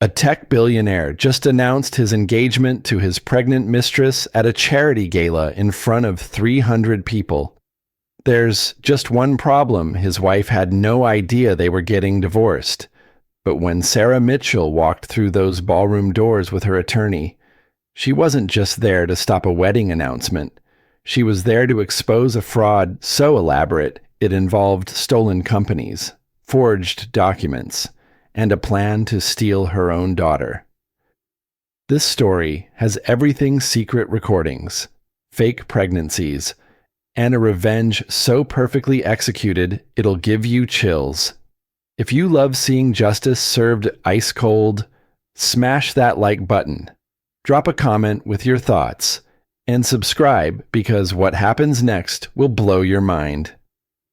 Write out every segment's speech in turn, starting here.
A tech billionaire just announced his engagement to his pregnant mistress at a charity gala in front of 300 people. There's just one problem: his wife had no idea they were getting divorced. But when Sarah Mitchell walked through those ballroom doors with her attorney, she wasn't just there to stop a wedding announcement. She was there to expose a fraud so elaborate it involved stolen companies, forged documents, and a plan to steal her own daughter. This story has everything: secret recordings, fake pregnancies, and a revenge so perfectly executed it'll give you chills. If you love seeing justice served ice cold, smash that like button, drop a comment with your thoughts, and subscribe, because what happens next will blow your mind.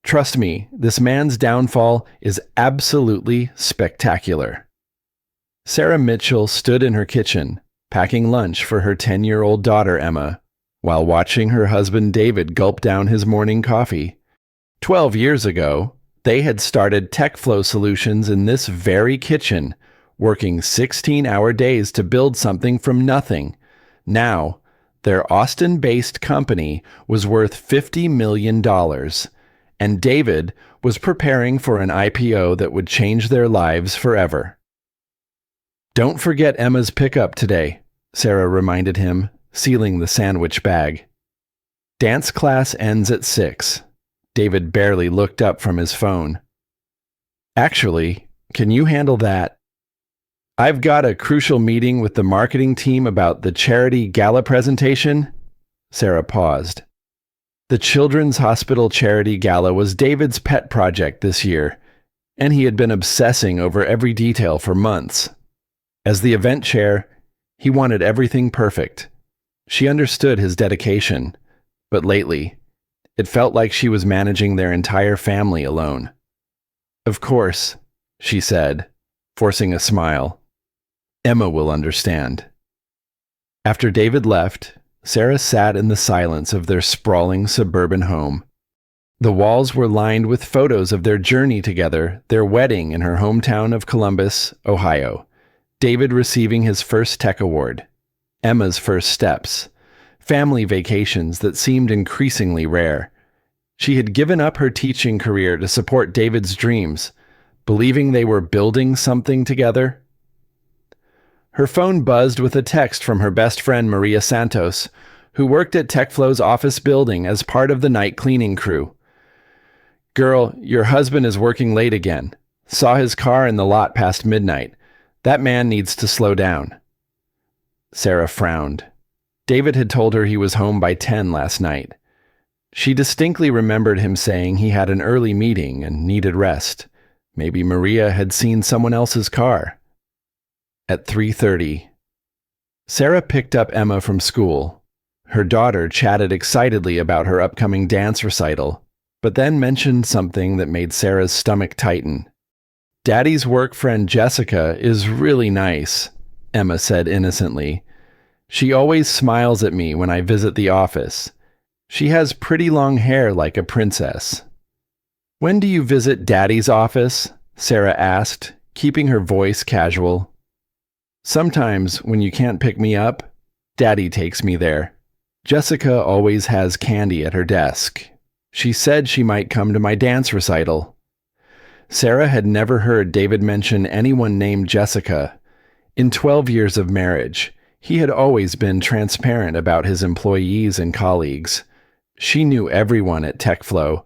Trust me, this man's downfall is absolutely spectacular. Sarah Mitchell stood in her kitchen, packing lunch for her 10-year-old daughter Emma, while watching her husband David gulp down his morning coffee. 12 years ago, they had started TechFlow Solutions in this very kitchen, working 16-hour days to build something from nothing. Now, their Austin-based company was worth $50 million, and David was preparing for an IPO that would change their lives forever. "Don't forget Emma's pickup today," Sarah reminded him, sealing the sandwich bag. "Dance class ends at 6. David barely looked up from his phone. "Actually, can you handle that? I've got a crucial meeting with the marketing team about the charity gala presentation." Sarah paused. The Children's Hospital Charity Gala was David's pet project this year, and he had been obsessing over every detail for months. As the event chair, he wanted everything perfect. She understood his dedication, but lately, it felt like she was managing their entire family alone. "Of course," she said, forcing a smile. "Emma will understand." After David left, Sarah sat in the silence of their sprawling suburban home. The walls were lined with photos of their journey together, their wedding in her hometown of Columbus, Ohio, David receiving his first tech award, Emma's first steps, family vacations that seemed increasingly rare. She had given up her teaching career to support David's dreams, believing they were building something together. Her phone buzzed with a text from her best friend Maria Santos, who worked at TechFlow's office building as part of the night cleaning crew. "Girl, your husband is working late again. Saw his car in the lot past midnight. That man needs to slow down." Sarah frowned. David had told her he was home by 10 last night. She distinctly remembered him saying he had an early meeting and needed rest. Maybe Maria had seen someone else's car. At 3:30, Sarah picked up Emma from school. Her daughter chatted excitedly about her upcoming dance recital, but then mentioned something that made Sarah's stomach tighten. "Daddy's work friend Jessica is really nice," Emma said innocently. "She always smiles at me when I visit the office. She has pretty long hair like a princess." "When do you visit Daddy's office?" Sarah asked, keeping her voice casual. "Sometimes when you can't pick me up, Daddy takes me there. Jessica always has candy at her desk. She said she might come to my dance recital." Sarah had never heard David mention anyone named Jessica. In 12 years of marriage, he had always been transparent about his employees and colleagues. She knew everyone at TechFlow,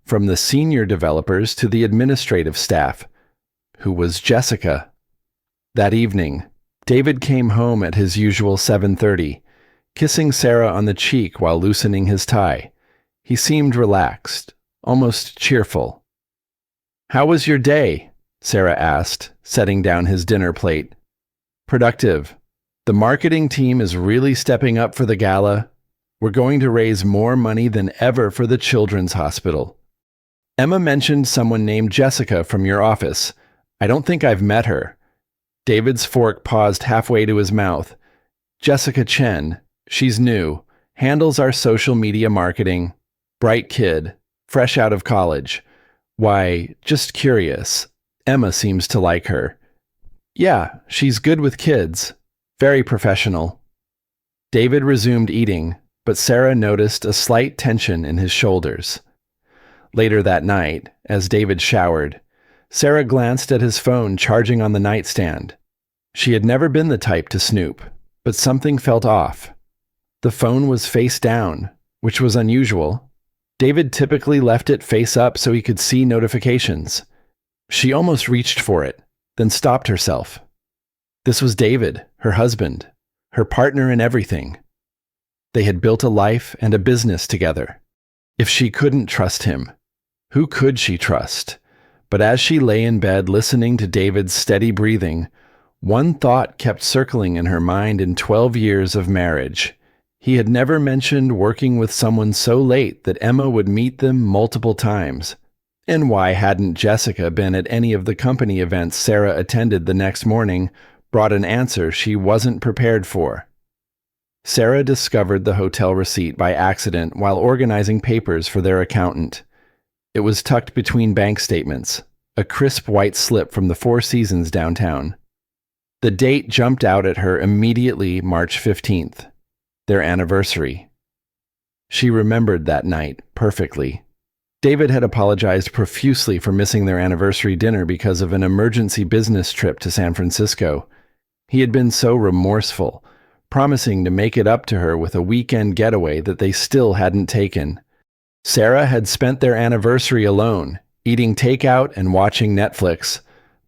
from the senior developers to the administrative staff. Who was Jessica? That evening, David came home at his usual 7:30, kissing Sarah on the cheek while loosening his tie. He seemed relaxed, almost cheerful. "How was your day?" Sarah asked, setting down his dinner plate. "Productive. The marketing team is really stepping up for the gala. We're going to raise more money than ever for the Children's Hospital. Emma mentioned someone named Jessica from your office. I don't think I've met her." David's fork paused halfway to his mouth. "Jessica Chen. She's new. Handles our social media marketing. Bright kid. Fresh out of college. Why, just curious. Emma seems to like her." Yeah, she's good with kids. Very professional. David resumed eating, but Sarah noticed a slight tension in his shoulders. Later that night, as David showered, Sarah glanced at his phone charging on the nightstand. She had never been the type to snoop, but something felt off. The phone was face down, which was unusual. David typically left it face up so he could see notifications. She almost reached for it, then stopped herself. This was David, her husband, her partner in everything. They had built a life and a business together. If she couldn't trust him, who could she trust? But as she lay in bed listening to David's steady breathing, one thought kept circling in her mind in 12 years of marriage. He had never mentioned working with someone so late that Emma would meet them multiple times. And why hadn't Jessica been at any of the company events Sarah attended the next morning, brought an answer she wasn't prepared for? Sarah discovered the hotel receipt by accident while organizing papers for their accountant. It was tucked between bank statements, a crisp white slip from the Four Seasons downtown. The date jumped out at her immediately, March 15th, their anniversary. She remembered that night perfectly. David had apologized profusely for missing their anniversary dinner because of an emergency business trip to San Francisco. He had been so remorseful, promising to make it up to her with a weekend getaway that they still hadn't taken. Sarah had spent their anniversary alone, eating takeout and watching Netflix.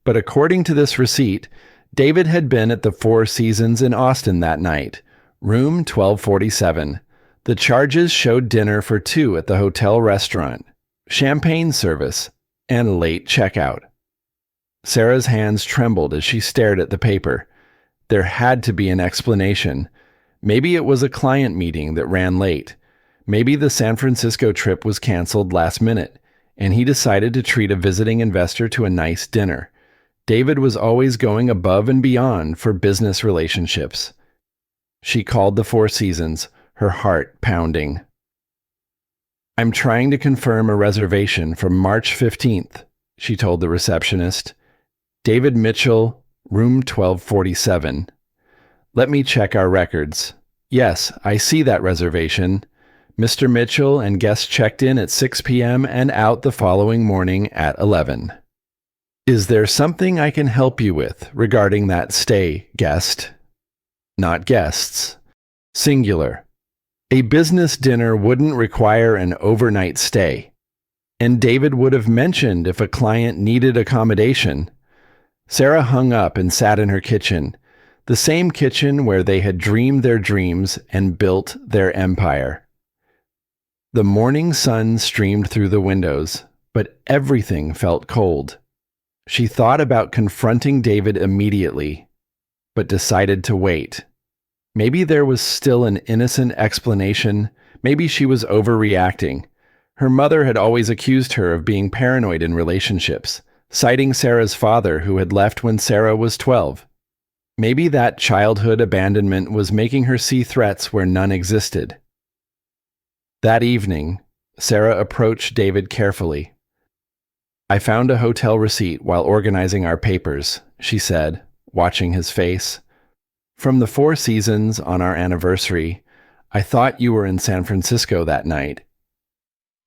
But according to this receipt, David had been at the Four Seasons in Austin that night, room 1247. The charges showed dinner for two at the hotel restaurant, champagne service, and late checkout. Sarah's hands trembled as she stared at the paper. There had to be an explanation. Maybe it was a client meeting that ran late. Maybe the San Francisco trip was canceled last minute, and he decided to treat a visiting investor to a nice dinner. David was always going above and beyond for business relationships. She called the Four Seasons, her heart pounding. "I'm trying to confirm a reservation for March 15th, she told the receptionist. David Mitchell, room 1247. Let me check our records. Yes, I see that reservation. Mr. Mitchell and guest checked in at 6 p.m. and out the following morning at 11. Is there something I can help you with regarding that stay, guest?" Not guests. Singular. A business dinner wouldn't require an overnight stay. And David would have mentioned if a client needed accommodation. Sarah hung up and sat in her kitchen, the same kitchen where they had dreamed their dreams and built their empire. The morning sun streamed through the windows, but everything felt cold. She thought about confronting David immediately, but decided to wait. Maybe there was still an innocent explanation. Maybe she was overreacting. Her mother had always accused her of being paranoid in relationships, citing Sarah's father who had left when Sarah was 12. Maybe that childhood abandonment was making her see threats where none existed. That evening, Sarah approached David carefully. "I found a hotel receipt while organizing our papers," she said, watching his face. "From the Four Seasons on our anniversary. I thought you were in San Francisco that night."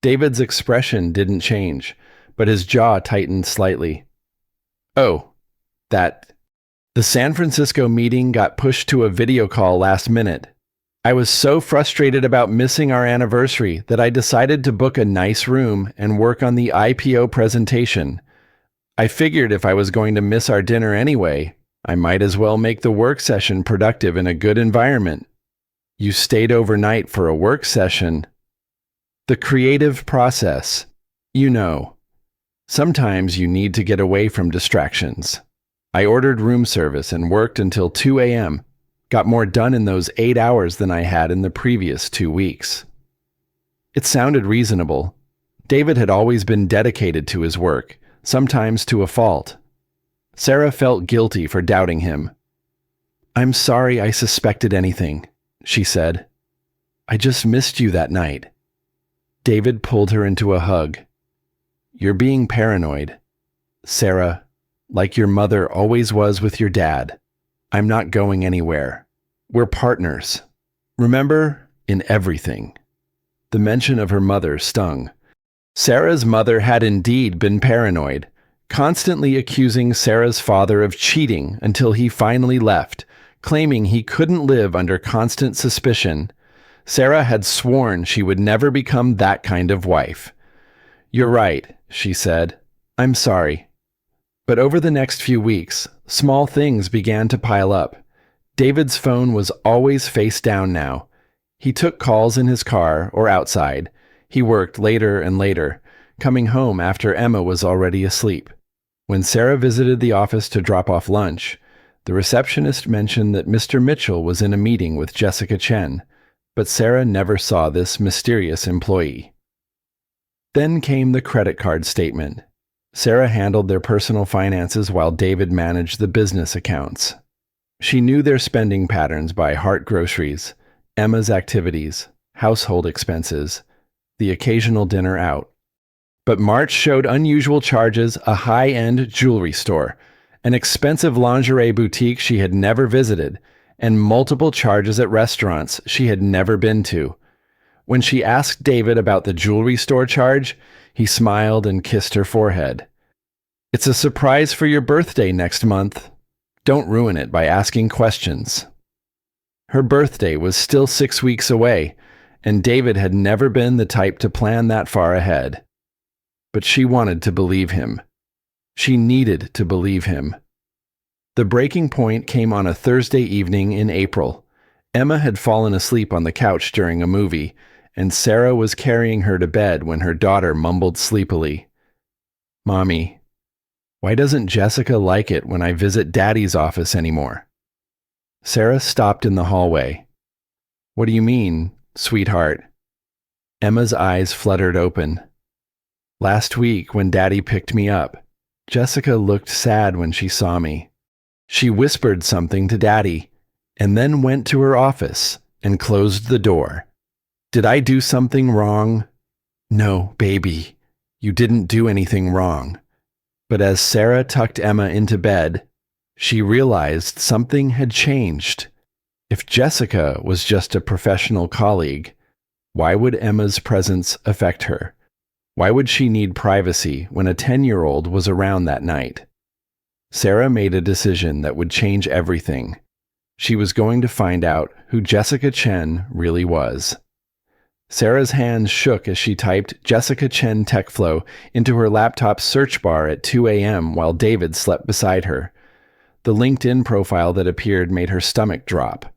David's expression didn't change, but his jaw tightened slightly. "Oh, the San Francisco meeting got pushed to a video call last minute. I was so frustrated about missing our anniversary that I decided to book a nice room and work on the IPO presentation. I figured if I was going to miss our dinner anyway, I might as well make the work session productive in a good environment." "You stayed overnight for a work session." "The creative process. You know. Sometimes you need to get away from distractions. I ordered room service and worked until 2 a.m., got more done in those 8 hours than I had in the previous 2 weeks. It sounded reasonable. David had always been dedicated to his work, sometimes to a fault. Sarah felt guilty for doubting him. "I'm sorry I suspected anything," she said. "I just missed you that night." David pulled her into a hug. "You're being paranoid." Sarah, like your mother always was with your dad. I'm not going anywhere. We're partners. Remember, in everything." The mention of her mother stung. Sarah's mother had indeed been paranoid, constantly accusing Sarah's father of cheating until he finally left, claiming he couldn't live under constant suspicion. Sarah had sworn she would never become that kind of wife. "You're right," she said. "I'm sorry." But over the next few weeks, small things began to pile up. David's phone was always face down now. He took calls in his car or outside. He worked later and later, coming home after Emma was already asleep. When Sarah visited the office to drop off lunch, the receptionist mentioned that Mr. Mitchell was in a meeting with Jessica Chen, but Sarah never saw this mysterious employee. Then came the credit card statement. Sarah handled their personal finances while David managed the business accounts. She knew their spending patterns by Hart Groceries, Emma's activities, household expenses, the occasional dinner out. But March showed unusual charges: a high-end jewelry store, an expensive lingerie boutique she had never visited, and multiple charges at restaurants she had never been to. When she asked David about the jewelry store charge, he smiled and kissed her forehead. "It's a surprise for your birthday next month. Don't ruin it by asking questions." Her birthday was still 6 weeks away, and David had never been the type to plan that far ahead. But she wanted to believe him. She needed to believe him. The breaking point came on a Thursday evening in April. Emma had fallen asleep on the couch during a movie, and Sarah was carrying her to bed when her daughter mumbled sleepily, "Mommy, why doesn't Jessica like it when I visit Daddy's office anymore?" Sarah stopped in the hallway. "What do you mean, sweetheart?" Emma's eyes fluttered open. "Last week, when Daddy picked me up, Jessica looked sad when she saw me. She whispered something to Daddy, and then went to her office and closed the door. Did I do something wrong?" "No, baby, you didn't do anything wrong." But as Sarah tucked Emma into bed, she realized something had changed. If Jessica was just a professional colleague, why would Emma's presence affect her? Why would she need privacy when a 10-year-old was around that night? Sarah made a decision that would change everything. She was going to find out who Jessica Chen really was. Sarah's hands shook as she typed Jessica Chen TechFlow into her laptop's search bar at 2 a.m. while David slept beside her. The LinkedIn profile that appeared made her stomach drop.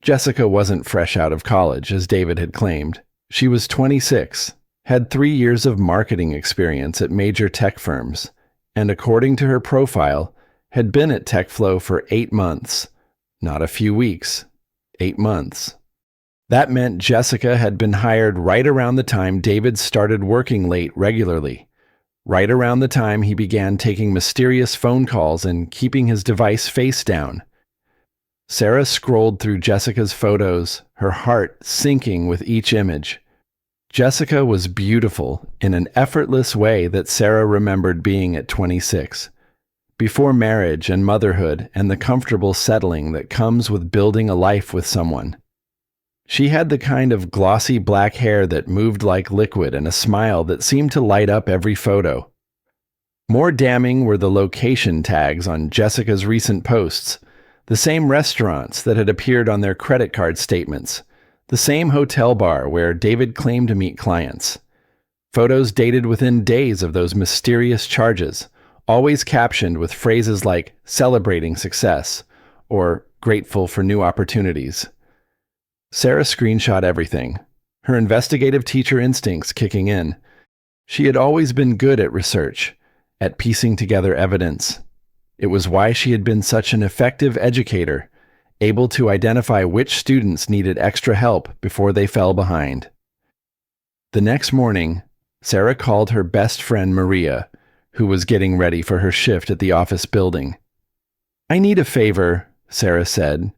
Jessica wasn't fresh out of college, as David had claimed. She was 26, had 3 years of marketing experience at major tech firms, and according to her profile, had been at TechFlow for 8 months. Not a few weeks. 8 months. That meant Jessica had been hired right around the time David started working late regularly, right around the time he began taking mysterious phone calls and keeping his device face down. Sarah scrolled through Jessica's photos, her heart sinking with each image. Jessica was beautiful in an effortless way that Sarah remembered being at 26, before marriage and motherhood and the comfortable settling that comes with building a life with someone. She had the kind of glossy black hair that moved like liquid and a smile that seemed to light up every photo. More damning were the location tags on Jessica's recent posts, the same restaurants that had appeared on their credit card statements, the same hotel bar where David claimed to meet clients. Photos dated within days of those mysterious charges, always captioned with phrases like "celebrating success" or "grateful for new opportunities." Sarah screenshot everything, her investigative teacher instincts kicking in. She had always been good at research, at piecing together evidence. It was why she had been such an effective educator, able to identify which students needed extra help before they fell behind. The next morning, Sarah called her best friend Maria, who was getting ready for her shift at the office building. "I need a favor," Sarah said.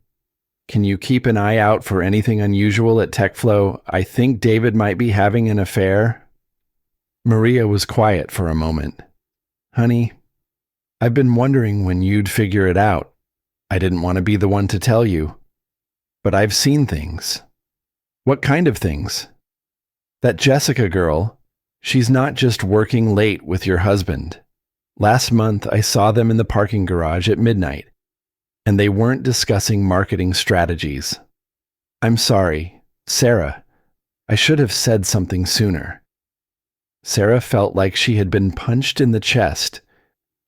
"Can you keep an eye out for anything unusual at TechFlow? I think David might be having an affair." Maria was quiet for a moment. "Honey, I've been wondering when you'd figure it out. I didn't want to be the one to tell you. But I've seen things. What kind of things? That Jessica girl, she's not just working late with your husband. Last month, I saw them in the parking garage at midnight, and they weren't discussing marketing strategies. I'm sorry, Sarah. I should have said something sooner. Sarah felt like she had been punched in the chest.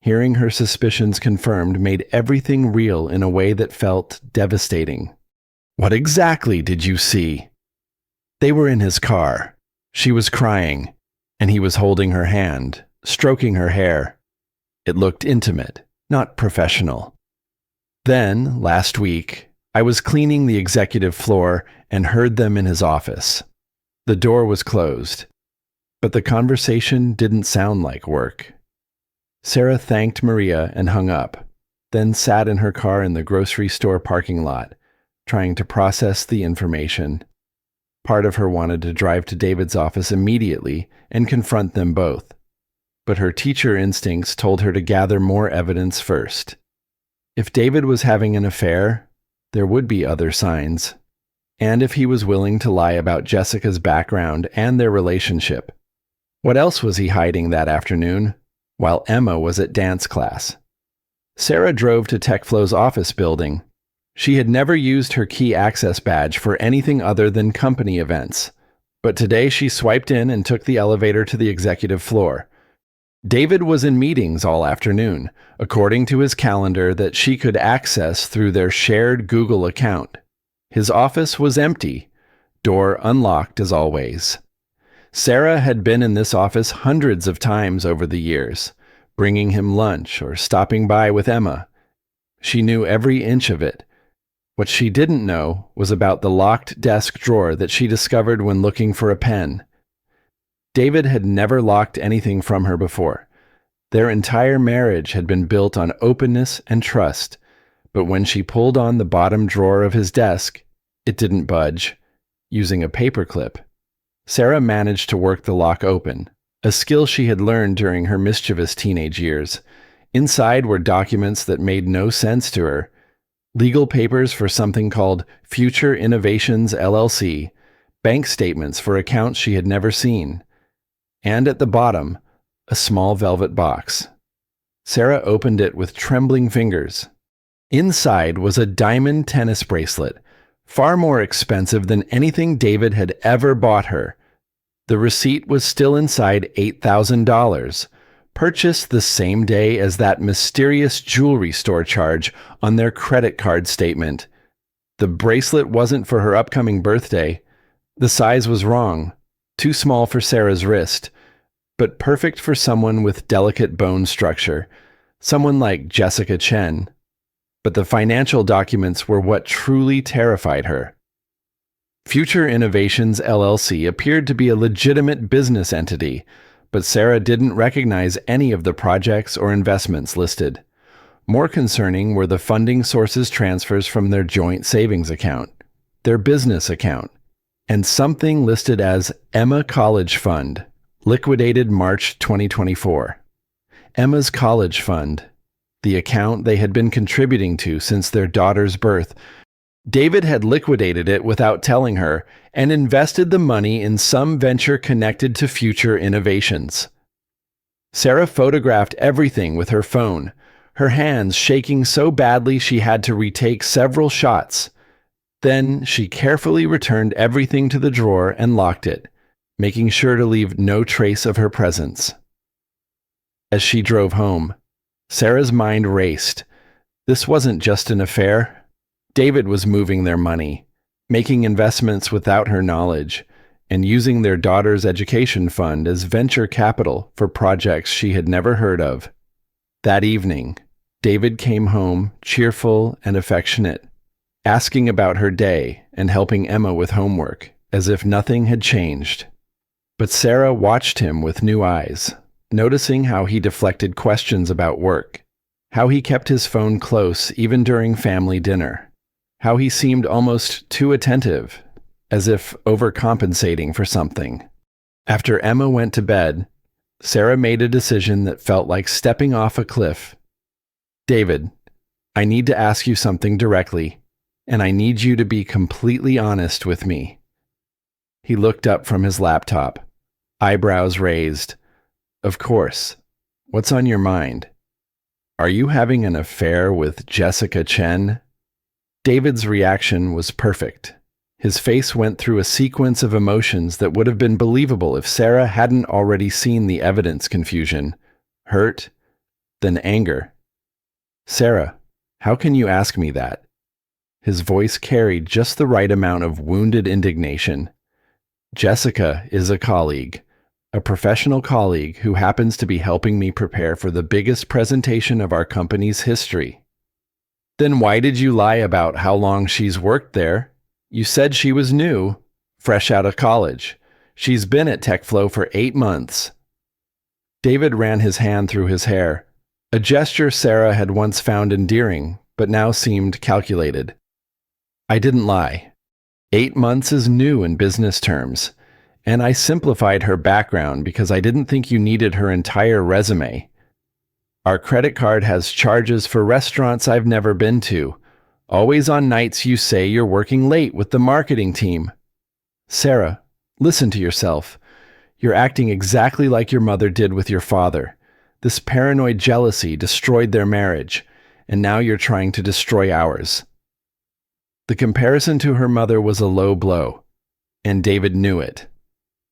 Hearing her suspicions confirmed made everything real in a way that felt devastating. What exactly did you see? They were in his car. She was crying, and he was holding her hand, stroking her hair. It looked intimate, not professional. Then, last week, I was cleaning the executive floor and heard them in his office. The door was closed, but the conversation didn't sound like work. Sarah thanked Maria and hung up, then sat in her car in the grocery store parking lot, trying to process the information. Part of her wanted to drive to David's office immediately and confront them both, but her teacher instincts told her to gather more evidence first. If David was having an affair, there would be other signs, and if he was willing to lie about Jessica's background and their relationship. What else was he hiding that afternoon, while Emma was at dance class? Sarah drove to TechFlow's office building. She had never used her key access badge for anything other than company events, but today she swiped in and took the elevator to the executive floor. David was in meetings all afternoon, according to his calendar that she could access through their shared Google account. His office was empty, door unlocked as always. Sarah had been in this office hundreds of times over the years, bringing him lunch or stopping by with Emma. She knew every inch of it. What she didn't know was about the locked desk drawer that she discovered when looking for a pen. David had never locked anything from her before. Their entire marriage had been built on openness and trust, but when she pulled on the bottom drawer of his desk, it didn't budge. Using a paperclip, Sarah managed to work the lock open, a skill she had learned during her mischievous teenage years. Inside were documents that made no sense to her. Legal papers for something called Future Innovations LLC, bank statements for accounts she had never seen, and at the bottom, a small velvet box. Sarah opened it with trembling fingers. Inside was a diamond tennis bracelet, far more expensive than anything David had ever bought her. The receipt was still inside $8,000, purchased the same day as that mysterious jewelry store charge on their credit card statement. The bracelet wasn't for her upcoming birthday. The size was wrong, too small for Sarah's wrist, but perfect for someone with delicate bone structure, someone like Jessica Chen. But the financial documents were what truly terrified her. Future Innovations LLC appeared to be a legitimate business entity, but Sarah didn't recognize any of the projects or investments listed. More concerning were the funding sources transfers from their joint savings account, their business account, and something listed as Emma College Fund, liquidated March 2024. Emma's College Fund, the account they had been contributing to since their daughter's birth. David had liquidated it without telling her and invested the money in some venture connected to Future Innovations. Sarah photographed everything with her phone, her hands shaking so badly she had to retake several shots. Then she carefully returned everything to the drawer and locked it, making sure to leave no trace of her presence. As she drove home, Sarah's mind raced. This wasn't just an affair. David was moving their money, making investments without her knowledge, and using their daughter's education fund as venture capital for projects she had never heard of. That evening, David came home cheerful and affectionate, asking about her day and helping Emma with homework, as if nothing had changed. But Sarah watched him with new eyes, noticing how he deflected questions about work, how he kept his phone close even during family dinner, how he seemed almost too attentive, as if overcompensating for something. After Emma went to bed, Sarah made a decision that felt like stepping off a cliff David, I need to ask you something directly, and I need you to be completely honest with me. He looked up from his laptop, eyebrows raised. Of course. What's on your mind? Are you having an affair with Jessica Chen? David's reaction was perfect. His face went through a sequence of emotions that would have been believable if Sarah hadn't already seen the evidence: confusion, hurt, then anger. Sarah, how can you ask me that? His voice carried just the right amount of wounded indignation. Jessica is a colleague, a professional colleague who happens to be helping me prepare for the biggest presentation of our company's history. Then why did you lie about how long she's worked there? You said she was new, fresh out of college. She's been at TechFlow for 8 months. David ran his hand through his hair, a gesture Sarah had once found endearing, but now seemed calculated. I didn't lie. 8 months is new in business terms, and I simplified her background because I didn't think you needed her entire resume. Our credit card has charges for restaurants I've never been to. Always on nights you say you're working late with the marketing team. Sarah, listen to yourself. You're acting exactly like your mother did with your father. This paranoid jealousy destroyed their marriage, and now you're trying to destroy ours. The comparison to her mother was a low blow, and David knew it.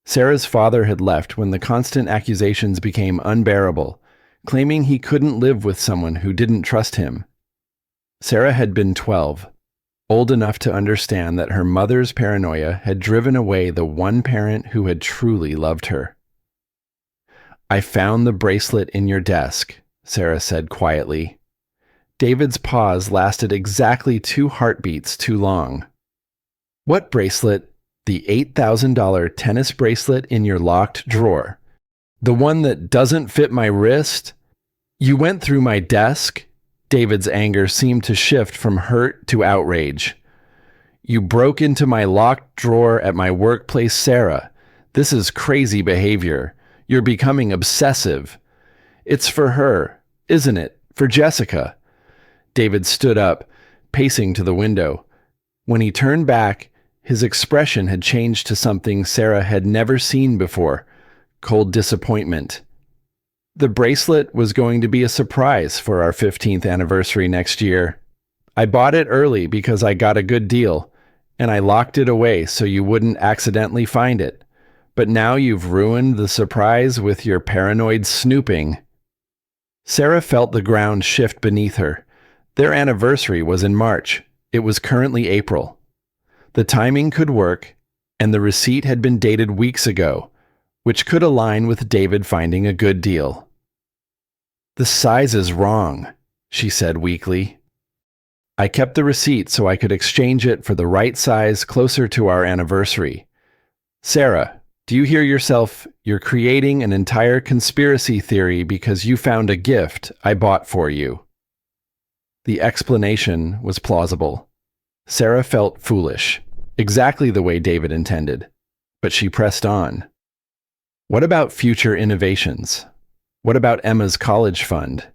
Sarah's father had left when the constant accusations became unbearable, claiming he couldn't live with someone who didn't trust him. Sarah had been 12, old enough to understand that her mother's paranoia had driven away the one parent who had truly loved her. I found the bracelet in your desk, Sarah said quietly. David's pause lasted exactly 2 heartbeats too long. What bracelet? The $8,000 tennis bracelet in your locked drawer. The one that doesn't fit my wrist? You went through my desk? David's anger seemed to shift from hurt to outrage. You broke into my locked drawer at my workplace, Sarah. This is crazy behavior. You're becoming obsessive. It's for her, isn't it? For Jessica. David stood up, pacing to the window. When he turned back, his expression had changed to something Sarah had never seen before: cold disappointment. The bracelet was going to be a surprise for our 15th anniversary next year. I bought it early because I got a good deal, and I locked it away so you wouldn't accidentally find it. But now you've ruined the surprise with your paranoid snooping. Sarah felt the ground shift beneath her. Their anniversary was in March. It was currently April. The timing could work, and the receipt had been dated weeks ago, which could align with David finding a good deal. The size is wrong, she said weakly. I kept the receipt so I could exchange it for the right size closer to our anniversary. Sarah, do you hear yourself? You're creating an entire conspiracy theory because you found a gift I bought for you. The explanation was plausible. Sarah felt foolish, exactly the way David intended, but she pressed on. What about future innovations? What about Emma's college fund?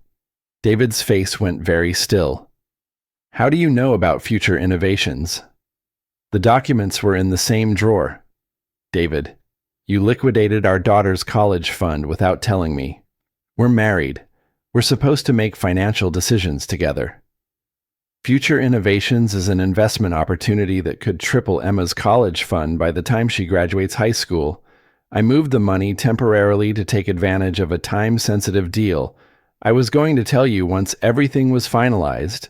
David's face went very still. How do you know about future innovations? The documents were in the same drawer. David, you liquidated our daughter's college fund without telling me. We're married. We're supposed to make financial decisions together. Future Innovations is an investment opportunity that could triple Emma's college fund by the time she graduates high school. I moved the money temporarily to take advantage of a time-sensitive deal. I was going to tell you once everything was finalized.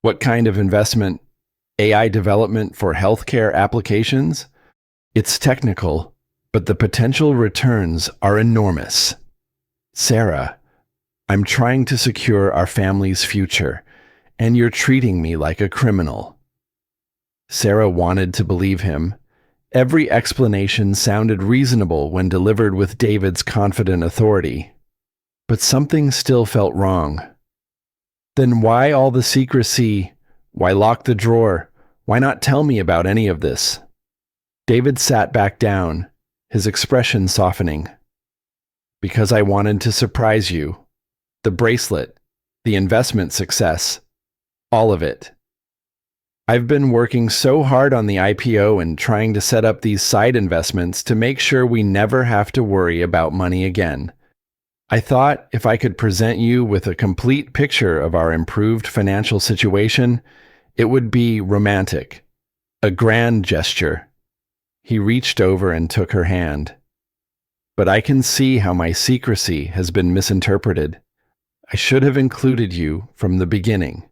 What kind of investment? AI development for healthcare applications? It's technical, but the potential returns are enormous. Sarah, I'm trying to secure our family's future, and you're treating me like a criminal. Sarah wanted to believe him. Every explanation sounded reasonable when delivered with David's confident authority. But something still felt wrong. Then why all the secrecy? Why lock the drawer? Why not tell me about any of this? David sat back down, his expression softening. Because I wanted to surprise you. The bracelet. the investment success, all of it. I've been working so hard on the IPO and trying to set up these side investments to make sure we never have to worry about money again. I thought if I could present you with a complete picture of our improved financial situation, it would be romantic, a grand gesture. He reached over and took her hand. But I can see how my secrecy has been misinterpreted. I should have included you from the beginning.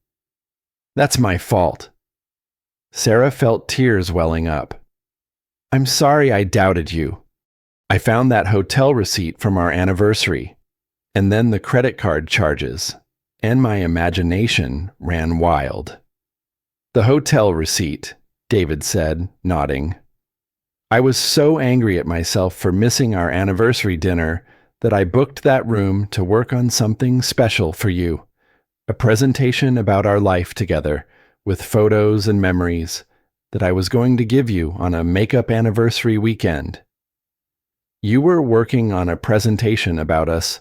That's my fault. Sarah felt tears welling up. I'm sorry I doubted you. I found that hotel receipt from our anniversary, and then the credit card charges, and my imagination ran wild. The hotel receipt, David said, nodding. I was so angry at myself for missing our anniversary dinner that I booked that room to work on something special for you, a presentation about our life together, with photos and memories that I was going to give you on a makeup anniversary weekend. You were working on a presentation about us,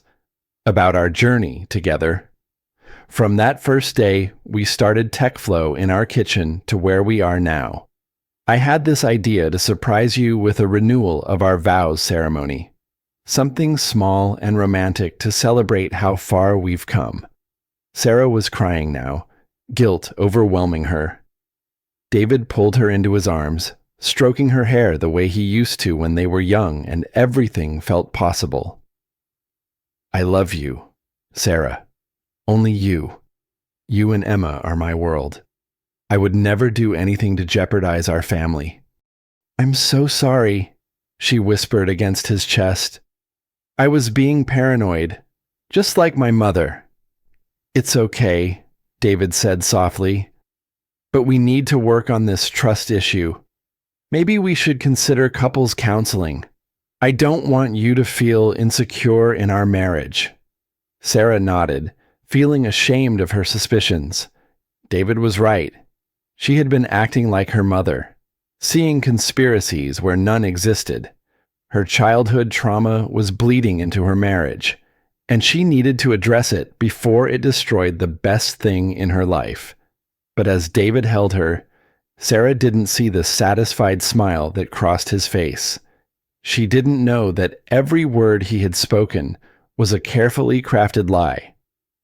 about our journey together. From that first day, we started TechFlow in our kitchen to where we are now. I had this idea to surprise you with a renewal of our vows ceremony, something small and romantic to celebrate how far we've come. Sarah was crying now, guilt overwhelming her. David pulled her into his arms, stroking her hair the way he used to when they were young and everything felt possible. I love you, Sarah. Only you. You and Emma are my world. I would never do anything to jeopardize our family. I'm so sorry, she whispered against his chest. I was being paranoid, just like my mother. It's okay, David said softly. But we need to work on this trust issue. Maybe we should consider couples counseling. I don't want you to feel insecure in our marriage. Sarah nodded, feeling ashamed of her suspicions. David was right. She had been acting like her mother, seeing conspiracies where none existed. Her childhood trauma was bleeding into her marriage, and she needed to address it before it destroyed the best thing in her life. But as David held her, Sarah didn't see the satisfied smile that crossed his face. She didn't know that every word he had spoken was a carefully crafted lie,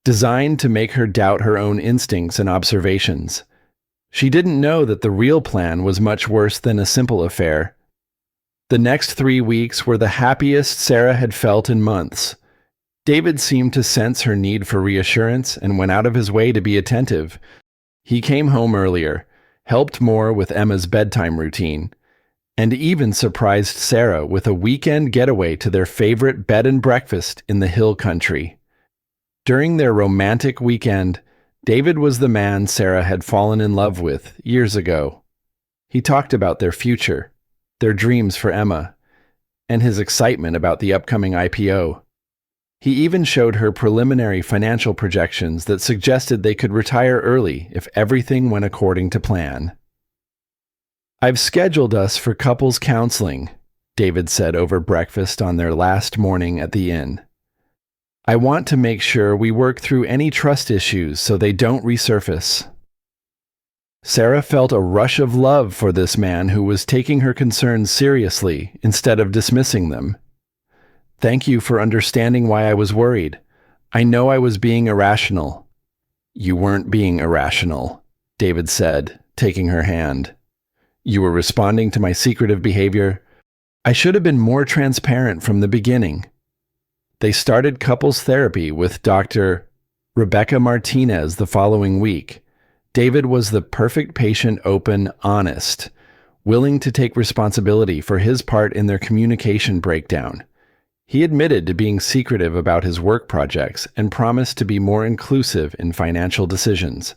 designed to make her doubt her own instincts and observations. She didn't know that the real plan was much worse than a simple affair. The next 3 weeks were the happiest Sarah had felt in months. David seemed to sense her need for reassurance and went out of his way to be attentive. He came home earlier, helped more with Emma's bedtime routine, and even surprised Sarah with a weekend getaway to their favorite bed and breakfast in the hill country. During their romantic weekend, David was the man Sarah had fallen in love with years ago. He talked about their future, their dreams for Emma, and his excitement about the upcoming IPO. He even showed her preliminary financial projections that suggested they could retire early if everything went according to plan. I've scheduled us for couples counseling, David said over breakfast on their last morning at the inn. I want to make sure we work through any trust issues so they don't resurface. Sarah felt a rush of love for this man who was taking her concerns seriously instead of dismissing them. Thank you for understanding why I was worried. I know I was being irrational. You weren't being irrational, David said, taking her hand. You were responding to my secretive behavior. I should have been more transparent from the beginning. They started couples therapy with Dr. Rebecca Martinez the following week. David was the perfect patient, open, honest, willing to take responsibility for his part in their communication breakdown. He admitted to being secretive about his work projects and promised to be more inclusive in financial decisions.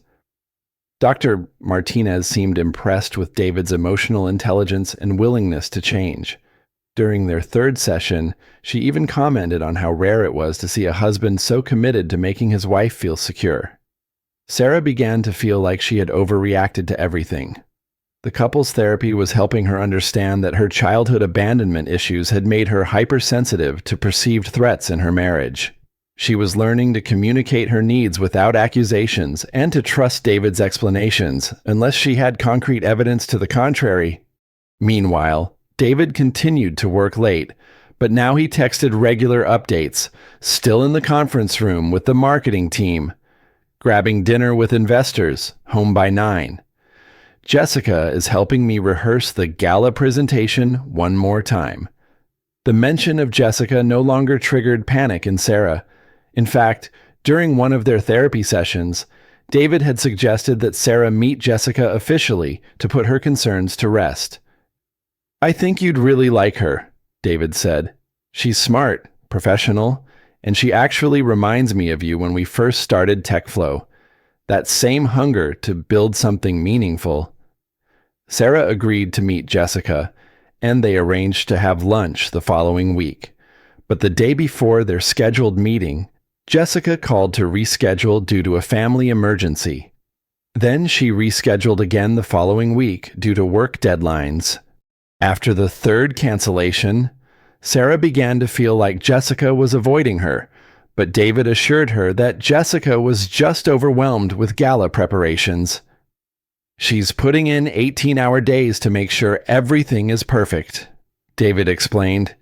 Dr. Martinez seemed impressed with David's emotional intelligence and willingness to change. During their third session, she even commented on how rare it was to see a husband so committed to making his wife feel secure. Sarah began to feel like she had overreacted to everything. The couples therapy was helping her understand that her childhood abandonment issues had made her hypersensitive to perceived threats in her marriage. She was learning to communicate her needs without accusations and to trust David's explanations, unless she had concrete evidence to the contrary. Meanwhile, David continued to work late, but now he texted regular updates, still in the conference room with the marketing team, grabbing dinner with investors, home by 9. Jessica is helping me rehearse the Gala presentation one more time. The mention of Jessica no longer triggered panic in Sarah. In fact, during one of their therapy sessions, David had suggested that Sarah meet Jessica officially to put her concerns to rest. "I think you'd really like her," David said. "She's smart, professional, and she actually reminds me of you when we first started TechFlow. That same hunger to build something meaningful." Sarah agreed to meet Jessica, and they arranged to have lunch the following week. But the day before their scheduled meeting, Jessica called to reschedule due to a family emergency. Then she rescheduled again the following week due to work deadlines. After the third cancellation, Sarah began to feel like Jessica was avoiding her, but David assured her that Jessica was just overwhelmed with gala preparations. "She's putting in 18-hour days to make sure everything is perfect," David explained.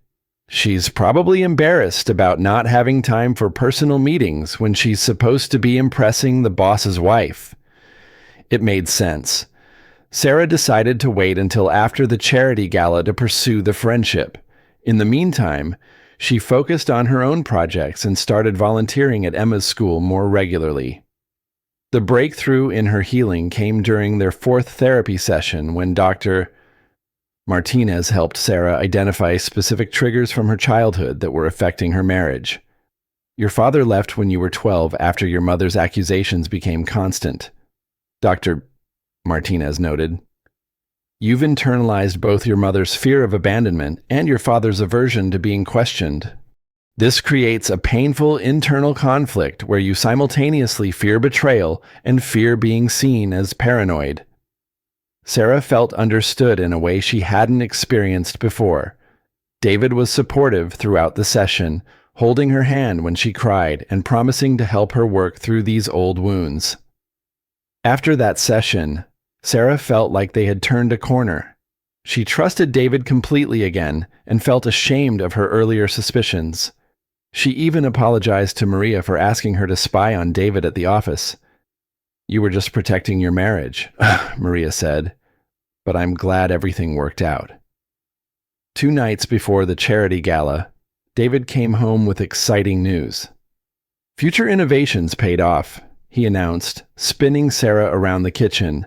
"She's probably embarrassed about not having time for personal meetings when she's supposed to be impressing the boss's wife." It made sense. Sarah decided to wait until after the charity gala to pursue the friendship. In the meantime, she focused on her own projects and started volunteering at Emma's school more regularly. The breakthrough in her healing came during their fourth therapy session when Dr. Martinez helped Sarah identify specific triggers from her childhood that were affecting her marriage. "Your father left when you were 12 after your mother's accusations became constant," Dr. Martinez noted. "You've internalized both your mother's fear of abandonment and your father's aversion to being questioned. This creates a painful internal conflict where you simultaneously fear betrayal and fear being seen as paranoid." Sarah felt understood in a way she hadn't experienced before. David was supportive throughout the session, holding her hand when she cried and promising to help her work through these old wounds. After that session, Sarah felt like they had turned a corner. She trusted David completely again and felt ashamed of her earlier suspicions. She even apologized to Maria for asking her to spy on David at the office. "You were just protecting your marriage," Maria said, "but I'm glad everything worked out." 2 nights before the charity gala, David came home with exciting news. "Future innovations paid off," he announced, spinning Sarah around the kitchen.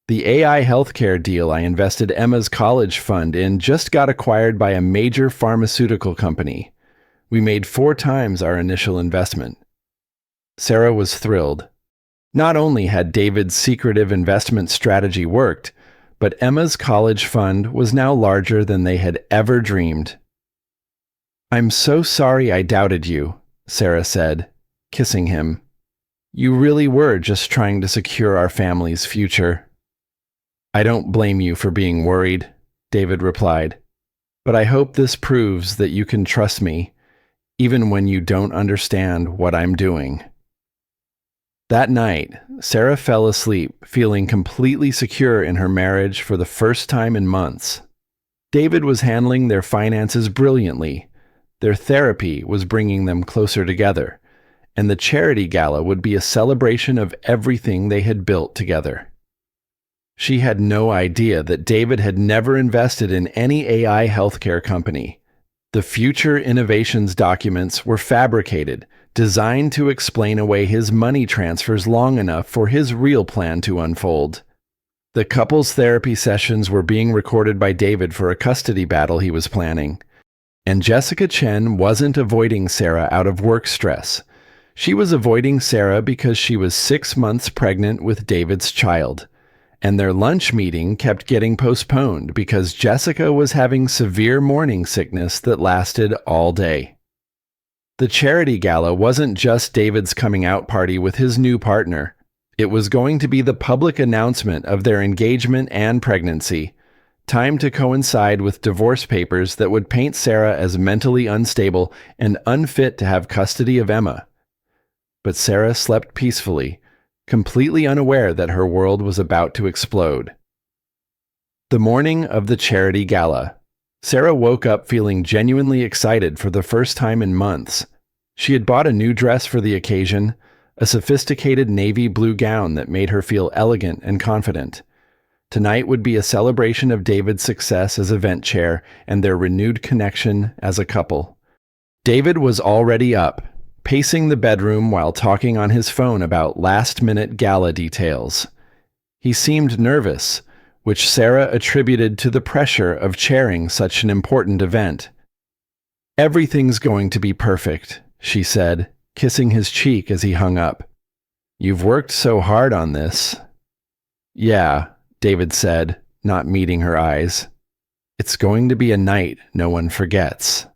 "The AI healthcare deal I invested Emma's college fund in just got acquired by a major pharmaceutical company. We made 4 times our initial investment." Sarah was thrilled. Not only had David's secretive investment strategy worked, but Emma's college fund was now larger than they had ever dreamed. "I'm so sorry I doubted you," Sarah said, kissing him. "You really were just trying to secure our family's future." "I don't blame you for being worried," David replied, "but I hope this proves that you can trust me, even when you don't understand what I'm doing." That night, Sarah fell asleep, feeling completely secure in her marriage for the first time in months. David was handling their finances brilliantly. Their therapy was bringing them closer together, and the charity gala would be a celebration of everything they had built together. She had no idea that David had never invested in any AI healthcare company. The Future Innovations documents were fabricated, designed to explain away his money transfers long enough for his real plan to unfold. The couple's therapy sessions were being recorded by David for a custody battle he was planning. And Jessica Chen wasn't avoiding Sarah out of work stress. She was avoiding Sarah because she was 6 months pregnant with David's child. And their lunch meeting kept getting postponed because Jessica was having severe morning sickness that lasted all day. The charity gala wasn't just David's coming out party with his new partner. It was going to be the public announcement of their engagement and pregnancy. Time to coincide with divorce papers that would paint Sarah as mentally unstable and unfit to have custody of Emma. But Sarah slept peacefully, completely unaware that her world was about to explode. The morning of the charity gala. Sarah woke up feeling genuinely excited for the first time in months. She had bought a new dress for the occasion, a sophisticated navy blue gown that made her feel elegant and confident. Tonight would be a celebration of David's success as event chair and their renewed connection as a couple. David was already up, pacing the bedroom while talking on his phone about last-minute gala details. He seemed nervous, which Sarah attributed to the pressure of chairing such an important event. "Everything's going to be perfect," she said, kissing his cheek as he hung up. "You've worked so hard on this." "Yeah," David said, not meeting her eyes. "It's going to be a night no one forgets."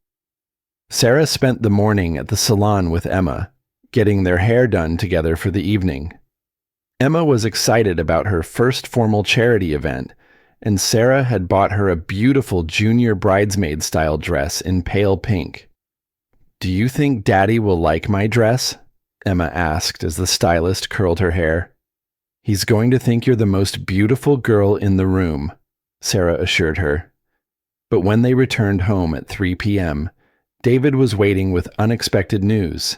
Sarah spent the morning at the salon with Emma, getting their hair done together for the evening. Emma was excited about her first formal charity event, and Sarah had bought her a beautiful junior bridesmaid-style dress in pale pink. "Do you think Daddy will like my dress?" Emma asked as the stylist curled her hair. "He's going to think you're the most beautiful girl in the room," Sarah assured her. But when they returned home at 3 p.m., David was waiting with unexpected news.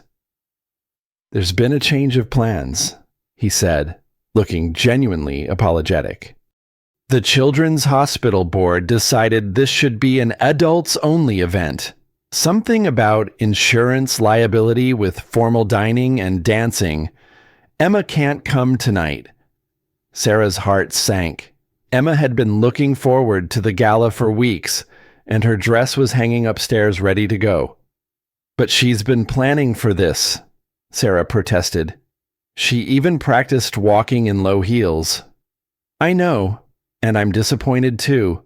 "There's been a change of plans," he said, looking genuinely apologetic. "The Children's Hospital Board decided this should be an adults-only event. Something about insurance liability with formal dining and dancing. Emma can't come tonight." Sarah's heart sank. Emma had been looking forward to the gala for weeks, and her dress was hanging upstairs ready to go. "But she's been planning for this," Sarah protested. "She even practiced walking in low heels." "I know, and I'm disappointed too,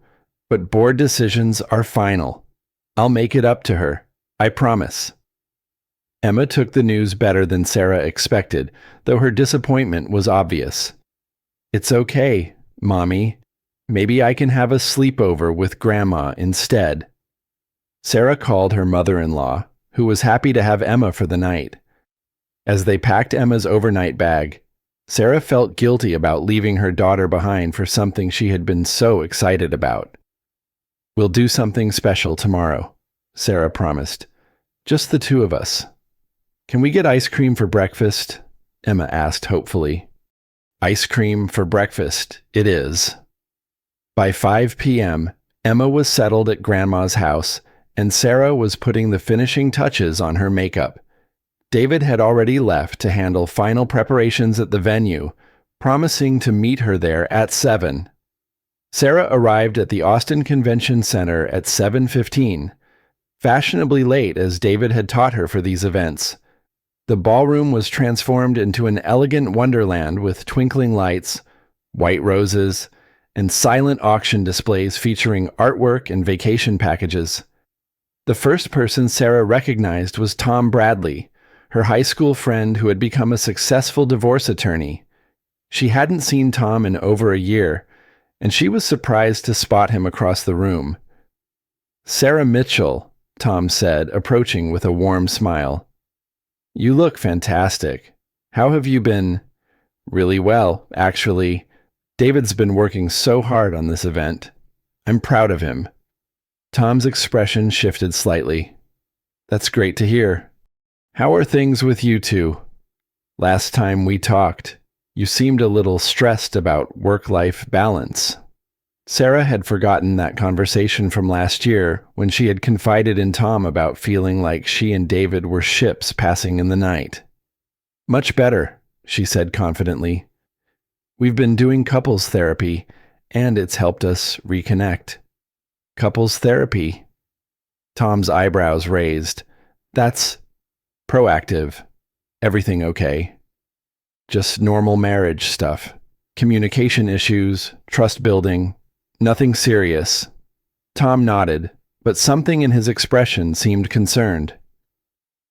but board decisions are final. I'll make it up to her, I promise." Emma took the news better than Sarah expected, though her disappointment was obvious. "It's okay, Mommy. Maybe I can have a sleepover with Grandma instead." Sarah called her mother-in-law, who was happy to have Emma for the night. As they packed Emma's overnight bag, Sarah felt guilty about leaving her daughter behind for something she had been so excited about. "We'll do something special tomorrow," Sarah promised. "Just the two of us." "Can we get ice cream for breakfast?" Emma asked hopefully. "Ice cream for breakfast, it is." By 5 p.m., Emma was settled at Grandma's house, and Sarah was putting the finishing touches on her makeup. David had already left to handle final preparations at the venue, promising to meet her there at 7. Sarah arrived at the Austin Convention Center at 7:15, fashionably late as David had taught her for these events. The ballroom was transformed into an elegant wonderland with twinkling lights, white roses, and silent auction displays featuring artwork and vacation packages. The first person Sarah recognized was Tom Bradley, her high school friend who had become a successful divorce attorney. She hadn't seen Tom in over a year, and she was surprised to spot him across the room. "Sarah Mitchell," Tom said, approaching with a warm smile. "You look fantastic. How have you been?" "Really well, actually. David's been working so hard on this event. I'm proud of him." Tom's expression shifted slightly. "That's great to hear. How are things with you two? Last time we talked, you seemed a little stressed about work-life balance." Sarah had forgotten that conversation from last year when she had confided in Tom about feeling like she and David were ships passing in the night. "Much better," she said confidently. "We've been doing couples therapy, and it's helped us reconnect." "Couples therapy?" Tom's eyebrows raised. "That's proactive. Everything okay?" "Just normal marriage stuff. Communication issues, trust building. Nothing serious." Tom nodded, but something in his expression seemed concerned.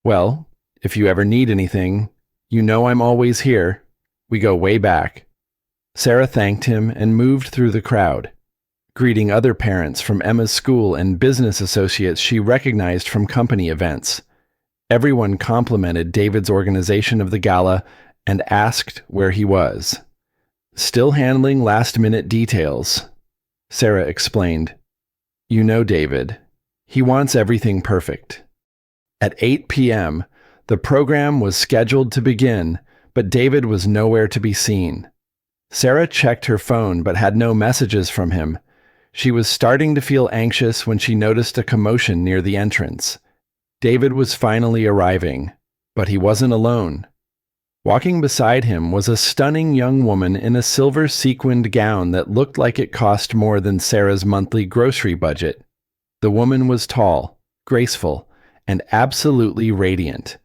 "Well, if you ever need anything, you know I'm always here. We go way back." Sarah thanked him and moved through the crowd. greeting other parents from Emma's school and business associates she recognized from company events. Everyone complimented David's organization of the gala and asked where he was. "Still handling last-minute details," Sarah explained. "You know David. He wants everything perfect." At 8 p.m., the program was scheduled to begin, but David was nowhere to be seen. Sarah checked her phone but had no messages from him. She was starting to feel anxious when she noticed a commotion near the entrance. David was finally arriving, but he wasn't alone. Walking beside him was a stunning young woman in a silver sequined gown that looked like it cost more than Sarah's monthly grocery budget. The woman was tall, graceful, and absolutely radiant.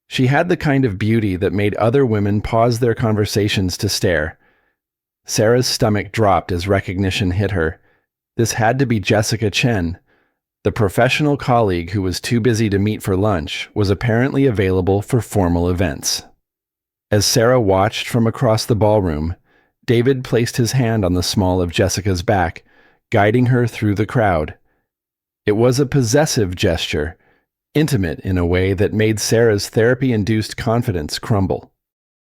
She had the kind of beauty that made other women pause their conversations to stare. Sarah's stomach dropped as recognition hit her. This had to be Jessica Chen. The professional colleague who was too busy to meet for lunch was apparently available for formal events. As Sarah watched from across the ballroom, David placed his hand on the small of Jessica's back, guiding her through the crowd. It was a possessive gesture, intimate in a way that made Sarah's therapy-induced confidence crumble.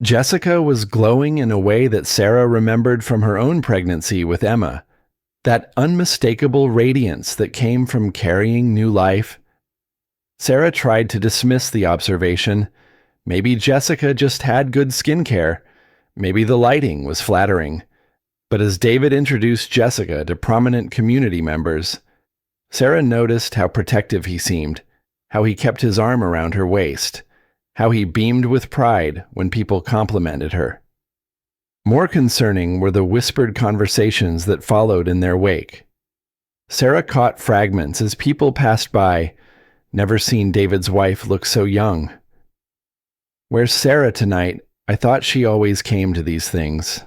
Jessica was glowing in a way that Sarah remembered from her own pregnancy with Emma, that unmistakable radiance that came from carrying new life. Sarah tried to dismiss the observation. Maybe Jessica just had good skincare. Maybe the lighting was flattering. But as David introduced Jessica to prominent community members, Sarah noticed how protective he seemed, how he kept his arm around her waist, how he beamed with pride when people complimented her. More concerning were the whispered conversations that followed in their wake. Sarah caught fragments as people passed by. "Never seen David's wife look so young." "Where's Sarah tonight? I thought she always came to these things."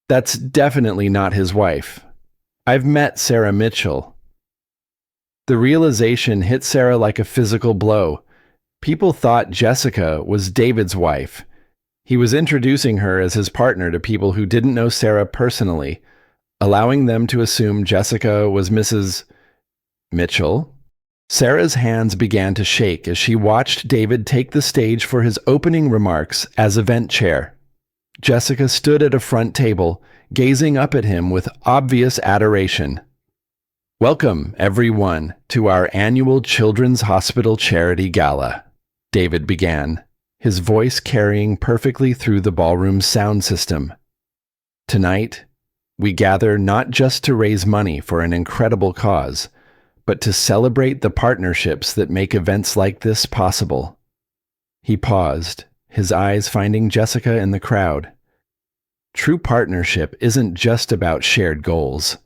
"That's definitely not his wife. I've met Sarah Mitchell." The realization hit Sarah like a physical blow. People thought Jessica was David's wife. He was introducing her as his partner to people who didn't know Sarah personally, allowing them to assume Jessica was Mrs. Mitchell. Sarah's hands began to shake as she watched David take the stage for his opening remarks as event chair. Jessica stood at a front table, gazing up at him with obvious adoration. "Welcome, everyone, to our annual Children's Hospital Charity Gala," David began, his voice carrying perfectly through the ballroom's sound system. "Tonight, we gather not just to raise money for an incredible cause, but to celebrate the partnerships that make events like this possible." He paused, his eyes finding Jessica in the crowd. True partnership isn't just about shared goals.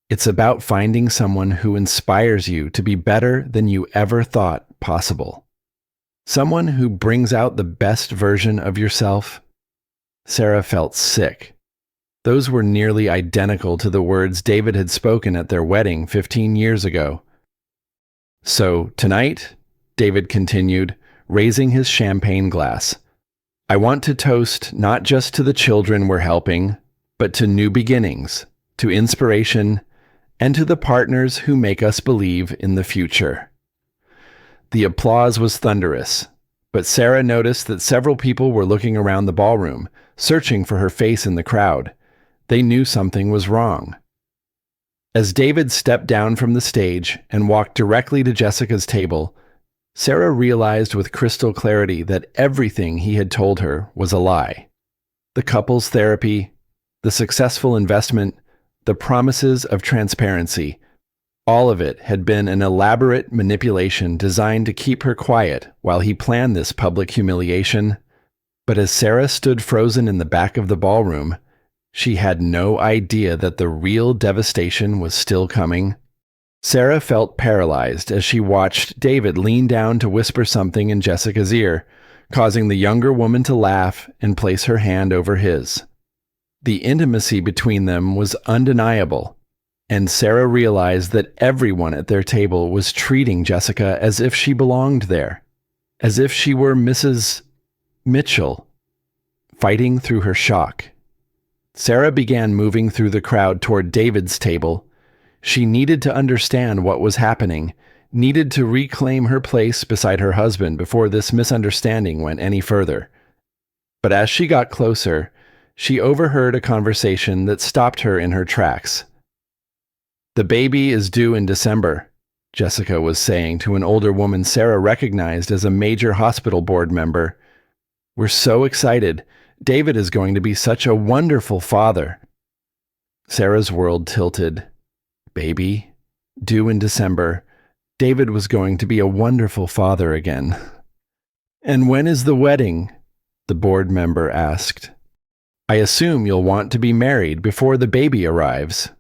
It's about finding someone who inspires you to be better than you ever thought possible. Someone who brings out the best version of yourself. Sarah felt sick. Those were nearly identical to the words David had spoken at their wedding 15 years ago. "So, tonight," David continued, raising his champagne glass, "I want to toast not just to the children we're helping, but to new beginnings, to inspiration, and to the partners who make us believe in the future." The applause was thunderous, but Sarah noticed that several people were looking around the ballroom, searching for her face in the crowd. They knew something was wrong. As David stepped down from the stage and walked directly to Jessica's table, Sarah realized with crystal clarity that everything he had told her was a lie. The couple's therapy, the successful investment, the promises of transparency, all of it had been an elaborate manipulation designed to keep her quiet while he planned this public humiliation. But as Sarah stood frozen in the back of the ballroom, she had no idea that the real devastation was still coming. Sarah felt paralyzed as she watched David lean down to whisper something in Jessica's ear, causing the younger woman to laugh and place her hand over his. The intimacy between them was undeniable, and Sarah realized that everyone at their table was treating Jessica as if she belonged there, as if she were Mrs. Mitchell. Fighting through her shock, Sarah began moving through the crowd toward David's table. She needed to understand what was happening, needed to reclaim her place beside her husband before this misunderstanding went any further. But as she got closer, she overheard a conversation that stopped her in her tracks. "The baby is due in December," Jessica was saying to an older woman Sarah recognized as a major hospital board member. "We're so excited. David is going to be such a wonderful father." Sarah's world tilted. Baby, due in December. David was going to be a wonderful father again. "And when is the wedding?" the board member asked. "I assume you'll want to be married before the baby arrives."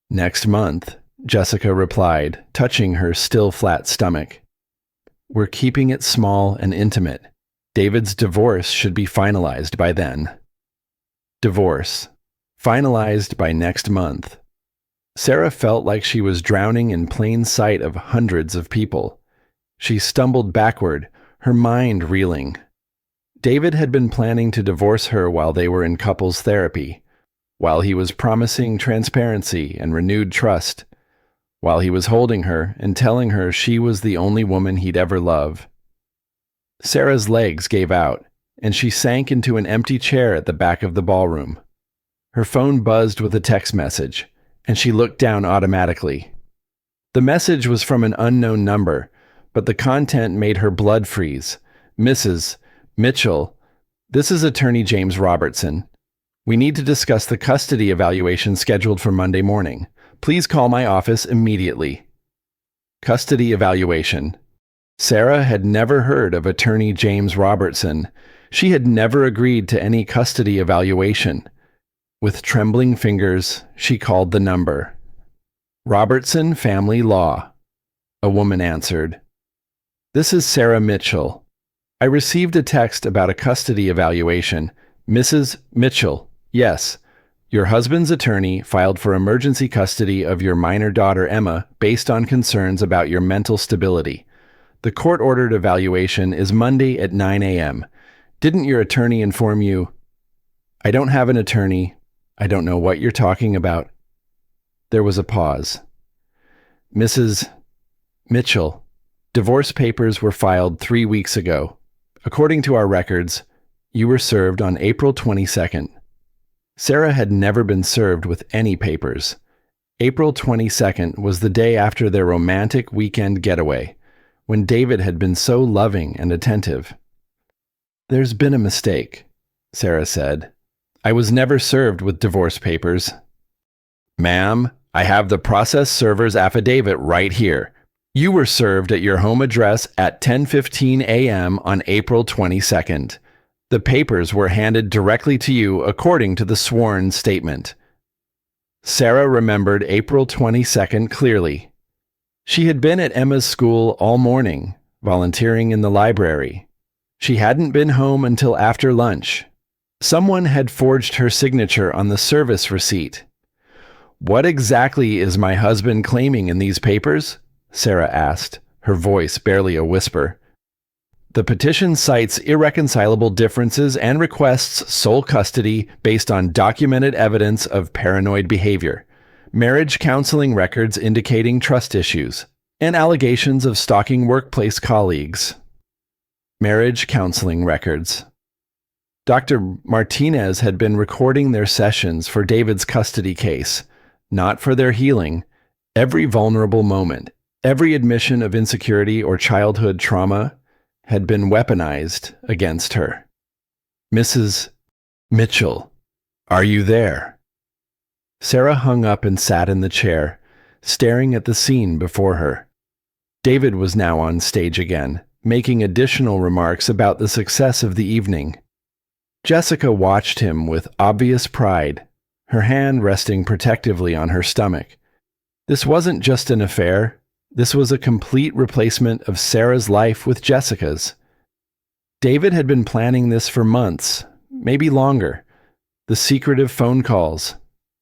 "Next month," Jessica replied, touching her still flat stomach. "We're keeping it small and intimate. David's divorce should be finalized by then." Divorce. Finalized by next month. Sarah felt like she was drowning in plain sight of hundreds of people. She stumbled backward, her mind reeling. David had been planning to divorce her while they were in couples therapy, while he was promising transparency and renewed trust, while he was holding her and telling her she was the only woman he'd ever love. Sarah's legs gave out, and she sank into an empty chair at the back of the ballroom. Her phone buzzed with a text message, and she looked down automatically. The message was from an unknown number, but the content made her blood freeze. "Mrs. Mitchell, this is Attorney James Robertson. We need to discuss the custody evaluation scheduled for Monday morning. Please call my office immediately." Custody evaluation. Sarah had never heard of Attorney James Robertson. She had never agreed to any custody evaluation. With trembling fingers, she called the number. "Robertson Family Law," a woman answered. "This is Sarah Mitchell. I received a text about a custody evaluation. Mrs. Mitchell, yes. Your husband's attorney filed for emergency custody of your minor daughter Emma based on concerns about your mental stability. The court-ordered evaluation is Monday at 9 a.m. Didn't your attorney inform you?" "I don't have an attorney. I don't know what you're talking about." There was a pause. "Mrs. Mitchell, divorce papers were filed 3 weeks ago. According to our records, you were served on April 22nd. Sarah had never been served with any papers. April 22nd was the day after their romantic weekend getaway, when David had been so loving and attentive. "There's been a mistake," Sarah said. "I was never served with divorce papers." "Ma'am, I have the process server's affidavit right here. You were served at your home address at 10:15 a.m. on April 22nd. The papers were handed directly to you according to the sworn statement." Sarah remembered April 22nd clearly. She had been at Emma's school all morning, volunteering in the library. She hadn't been home until after lunch. Someone had forged her signature on the service receipt. "What exactly is my husband claiming in these papers?" Sarah asked, her voice barely a whisper. "The petition cites irreconcilable differences and requests sole custody based on documented evidence of paranoid behavior, marriage counseling records indicating trust issues, and allegations of stalking workplace colleagues." Marriage counseling records. Dr. Martinez had been recording their sessions for David's custody case, not for their healing. Every vulnerable moment, every admission of insecurity or childhood trauma had been weaponized against her. "Mrs. Mitchell, are you there?" Sarah hung up and sat in the chair, staring at the scene before her. David was now on stage again, making additional remarks about the success of the evening. Jessica watched him with obvious pride, her hand resting protectively on her stomach. This wasn't just an affair. This was a complete replacement of Sarah's life with Jessica's. David had been planning this for months, maybe longer. The secretive phone calls,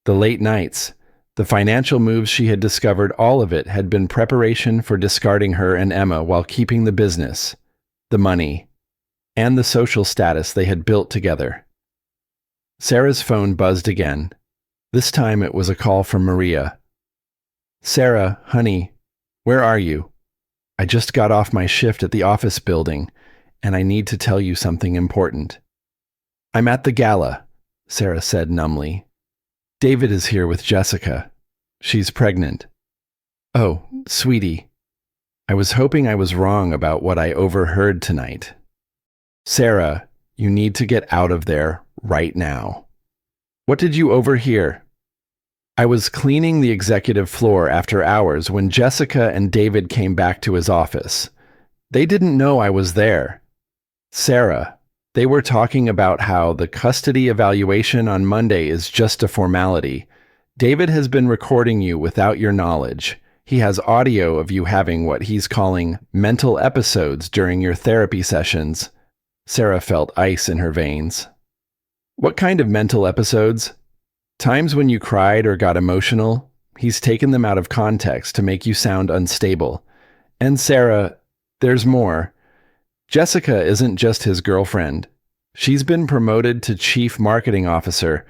the late nights, the financial moves she had discovered, all of it had been preparation for discarding her and Emma while keeping the business, the money, and the social status they had built together. Sarah's phone buzzed again. This time it was a call from Maria. "Sarah, honey, where are you? I just got off my shift at the office building, and I need to tell you something important." "I'm at the gala," Sarah said numbly. "David is here with Jessica. She's pregnant." "Oh, sweetie. I was hoping I was wrong about what I overheard tonight." "Sarah, you need to get out of there right now." "What did you overhear?" "I was cleaning the executive floor after hours when Jessica and David came back to his office. They didn't know I was there. Sarah, they were talking about how the custody evaluation on Monday is just a formality. David has been recording you without your knowledge. He has audio of you having what he's calling mental episodes during your therapy sessions." Sarah felt ice in her veins. "What kind of mental episodes?" "Times when you cried or got emotional. He's taken them out of context to make you sound unstable. And Sarah, there's more. Jessica isn't just his girlfriend. She's been promoted to chief marketing officer,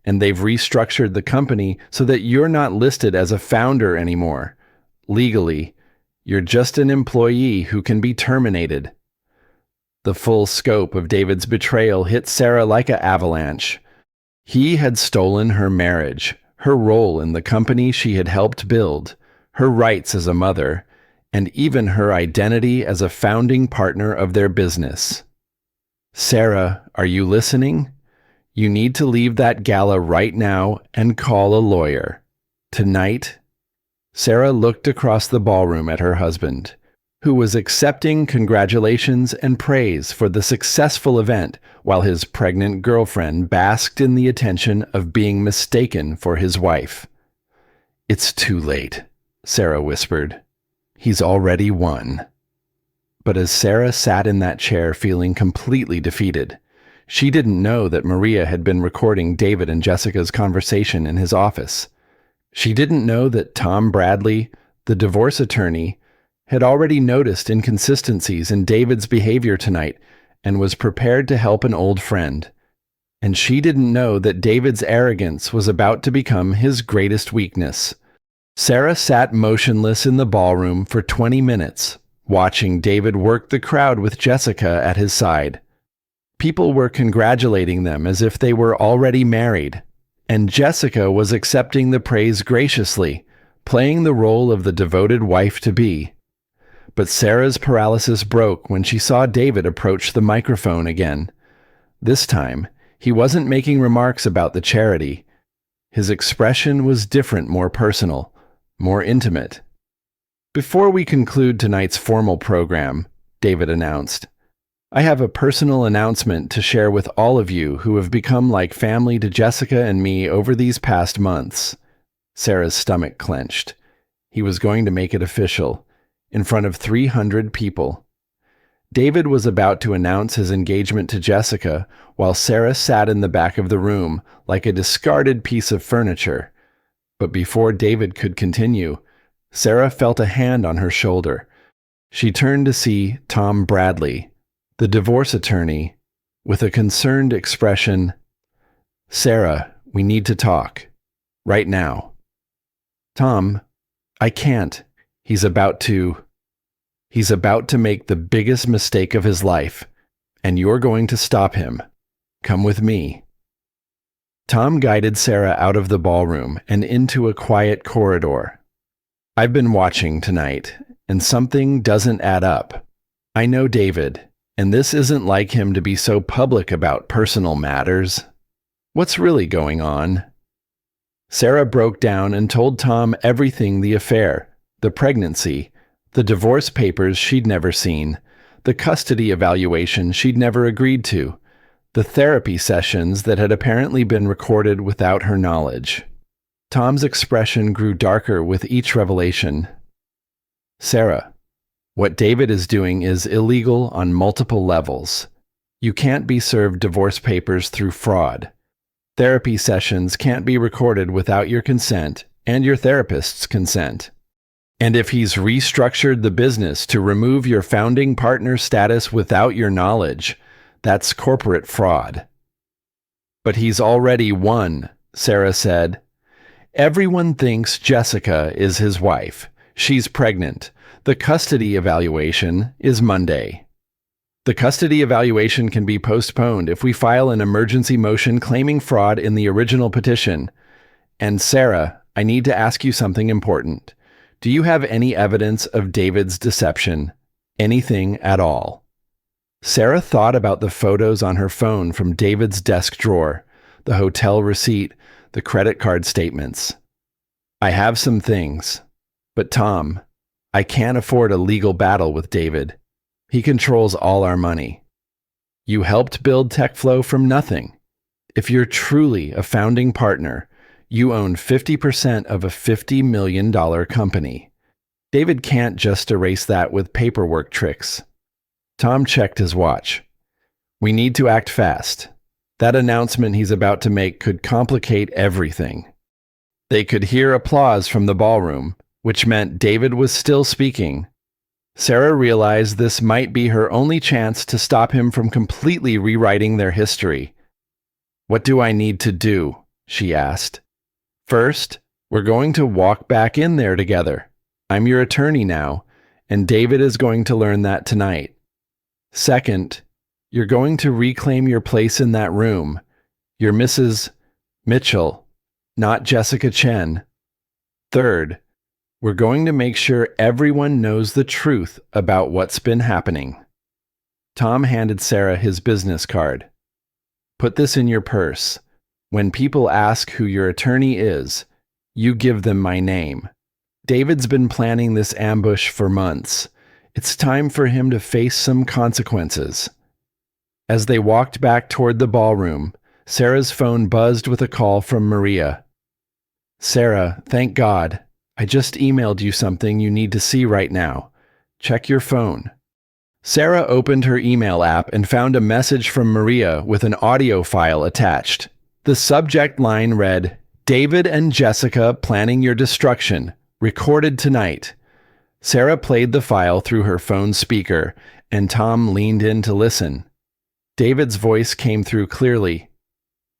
and they've restructured the company so that you're not listed as a founder anymore. Legally, you're just an employee who can be terminated." The full scope of David's betrayal hit Sarah like an avalanche. He had stolen her marriage, her role in the company she had helped build, her rights as a mother, and even her identity as a founding partner of their business. "Sarah, are you listening? You need to leave that gala right now and call a lawyer. Tonight." Sarah looked across the ballroom at her husband, who was accepting congratulations and praise for the successful event while his pregnant girlfriend basked in the attention of being mistaken for his wife. "It's too late," Sarah whispered. "He's already won." But as Sarah sat in that chair feeling completely defeated, she didn't know that Maria had been recording David and Jessica's conversation in his office. She didn't know that Tom Bradley, the divorce attorney, had already noticed inconsistencies in David's behavior tonight and was prepared to help an old friend. And she didn't know that David's arrogance was about to become his greatest weakness. Sarah sat motionless in the ballroom for 20 minutes, watching David work the crowd with Jessica at his side. People were congratulating them as if they were already married, and Jessica was accepting the praise graciously, playing the role of the devoted wife-to-be. But Sarah's paralysis broke when she saw David approach the microphone again. This time, he wasn't making remarks about the charity. His expression was different, more personal, more intimate. "Before we conclude tonight's formal program," David announced, "I have a personal announcement to share with all of you who have become like family to Jessica and me over these past months." Sarah's stomach clenched. He was going to make it official, in front of 300 people. David was about to announce his engagement to Jessica while Sarah sat in the back of the room like a discarded piece of furniture. But before David could continue, Sarah felt a hand on her shoulder. She turned to see Tom Bradley, the divorce attorney, with a concerned expression. "Sarah, we need to talk. Right now." "Tom, I can't. He's about to make the biggest mistake of his life, and you're going to stop him. Come with me." Tom guided Sarah out of the ballroom and into a quiet corridor. "I've been watching tonight, and something doesn't add up. I know David, and this isn't like him to be so public about personal matters. What's really going on?" Sarah broke down and told Tom everything: the affair, the pregnancy, the divorce papers she'd never seen, the custody evaluation she'd never agreed to, the therapy sessions that had apparently been recorded without her knowledge. Tom's expression grew darker with each revelation. "Sarah, what David is doing is illegal on multiple levels. You can't be served divorce papers through fraud. Therapy sessions can't be recorded without your consent and your therapist's consent. And if he's restructured the business to remove your founding partner status without your knowledge, that's corporate fraud." But he's already won, Sarah said. Everyone thinks Jessica is his wife. She's pregnant. The custody evaluation is Monday. The custody evaluation can be postponed if we file an emergency motion claiming fraud in the original petition. And Sarah, I need to ask you something important. Do you have any evidence of David's deception? Anything at all? Sarah thought about the photos on her phone from David's desk drawer, the hotel receipt, the credit card statements. I have some things, but Tom, I can't afford a legal battle with David. He controls all our money. You helped build TechFlow from nothing. If you're truly a founding partner, you own 50% of a $50 million company. David can't just erase that with paperwork tricks. Tom checked his watch. We need to act fast. That announcement he's about to make could complicate everything. They could hear applause from the ballroom, which meant David was still speaking. Sarah realized this might be her only chance to stop him from completely rewriting their history. What do I need to do? She asked. First, we're going to walk back in there together. I'm your attorney now, and David is going to learn that tonight. Second, you're going to reclaim your place in that room. You're Mrs. Mitchell, not Jessica Chen. Third, we're going to make sure everyone knows the truth about what's been happening. Tom handed Sarah his business card. Put this in your purse. When people ask who your attorney is, you give them my name. David's been planning this ambush for months. It's time for him to face some consequences. As they walked back toward the ballroom, Sarah's phone buzzed with a call from Maria. Sarah, thank God. I just emailed you something you need to see right now. Check your phone. Sarah opened her email app and found a message from Maria with an audio file attached. The subject line read, David and Jessica planning your destruction, recorded tonight. Sarah played the file through her phone speaker, and Tom leaned in to listen. David's voice came through clearly.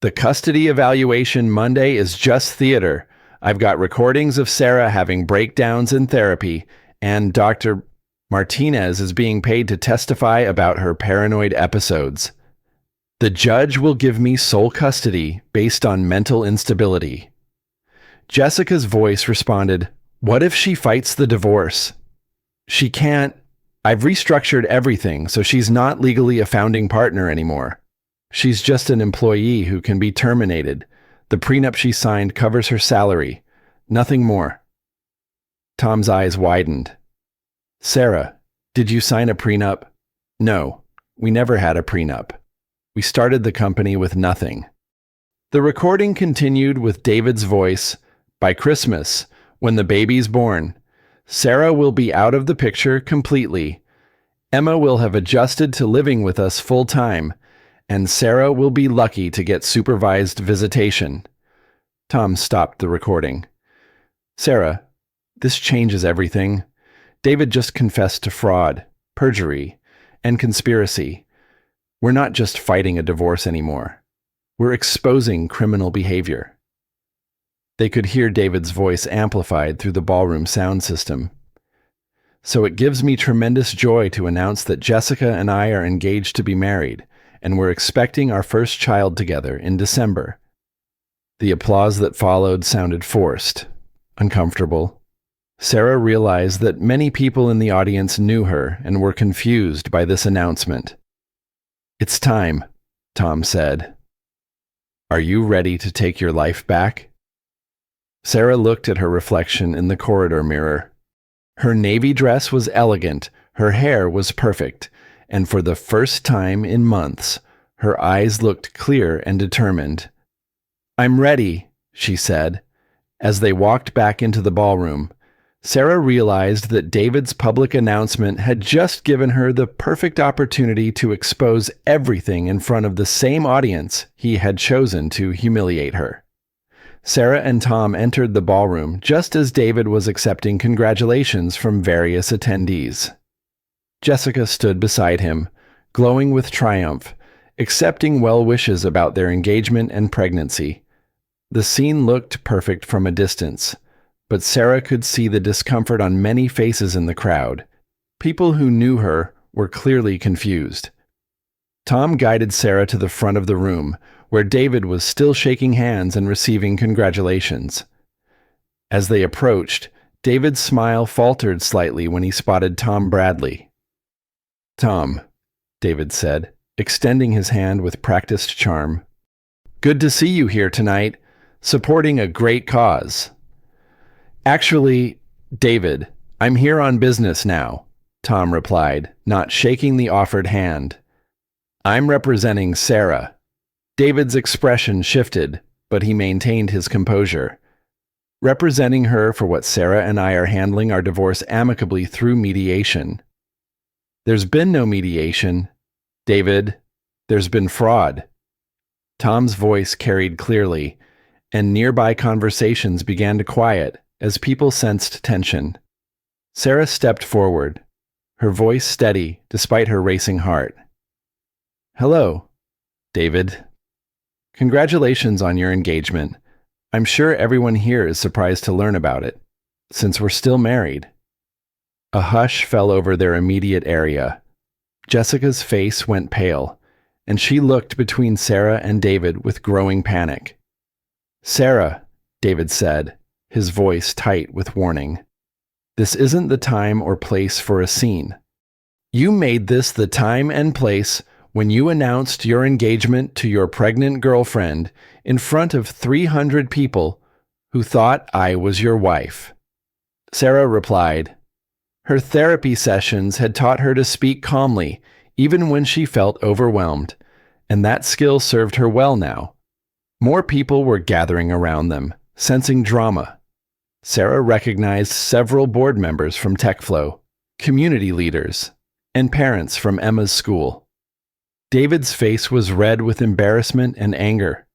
The custody evaluation Monday is just theater. I've got recordings of Sarah having breakdowns in therapy, and Dr. Martinez is being paid to testify about her paranoid episodes. The judge will give me sole custody based on mental instability. Jessica's voice responded, What if she fights the divorce? She can't. I've restructured everything, so she's not legally a founding partner anymore. She's just an employee who can be terminated. The prenup she signed covers her salary. Nothing more. Tom's eyes widened. Sarah, did you sign a prenup? No, we never had a prenup. We started the company with nothing. The recording continued with David's voice. By Christmas, when the baby's born, Sarah will be out of the picture completely. Emma will have adjusted to living with us full time, and Sarah will be lucky to get supervised visitation. Tom stopped the recording. Sarah, this changes everything. David just confessed to fraud, perjury, and conspiracy. We're not just fighting a divorce anymore. We're exposing criminal behavior. They could hear David's voice amplified through the ballroom sound system. So it gives me tremendous joy to announce that Jessica and I are engaged to be married, and we're expecting our first child together in December. The applause that followed sounded forced, uncomfortable. Sarah realized that many people in the audience knew her and were confused by this announcement. It's time, Tom said. Are you ready to take your life back? Sarah looked at her reflection in the corridor mirror. Her navy dress was elegant, her hair was perfect, and for the first time in months, her eyes looked clear and determined. I'm ready, she said. As they walked back into the ballroom, Sarah realized that David's public announcement had just given her the perfect opportunity to expose everything in front of the same audience he had chosen to humiliate her. Sarah and Tom entered the ballroom just as David was accepting congratulations from various attendees. Jessica stood beside him, glowing with triumph, accepting well wishes about their engagement and pregnancy. The scene looked perfect from a distance, but Sarah could see the discomfort on many faces in the crowd. People who knew her were clearly confused. Tom guided Sarah to the front of the room, where David was still shaking hands and receiving congratulations. As they approached, David's smile faltered slightly when he spotted Tom Bradley. "Tom," David said, extending his hand with practiced charm. "Good to see you here tonight, supporting a great cause." "Actually, David, I'm here on business now," Tom replied, not shaking the offered hand. "I'm representing Sarah." David's expression shifted, but he maintained his composure. "Representing her for what Sarah and I are handling our divorce amicably through mediation." "There's been no mediation. David, there's been fraud." Tom's voice carried clearly, and nearby conversations began to quiet as people sensed tension. Sarah stepped forward, her voice steady despite her racing heart. "Hello, David. Congratulations on your engagement. I'm sure everyone here is surprised to learn about it, since we're still married." A hush fell over their immediate area. Jessica's face went pale, and she looked between Sarah and David with growing panic. "Sarah," David said, his voice tight with warning, "this isn't the time or place for a scene. You made this the time and place when you announced your engagement to your pregnant girlfriend in front of 300 people who thought I was your wife." Sarah replied. Her therapy sessions had taught her to speak calmly, even when she felt overwhelmed, and that skill served her well now. More people were gathering around them, sensing drama. Sarah recognized several board members from TechFlow, community leaders, and parents from Emma's school. David's face was red with embarrassment and anger.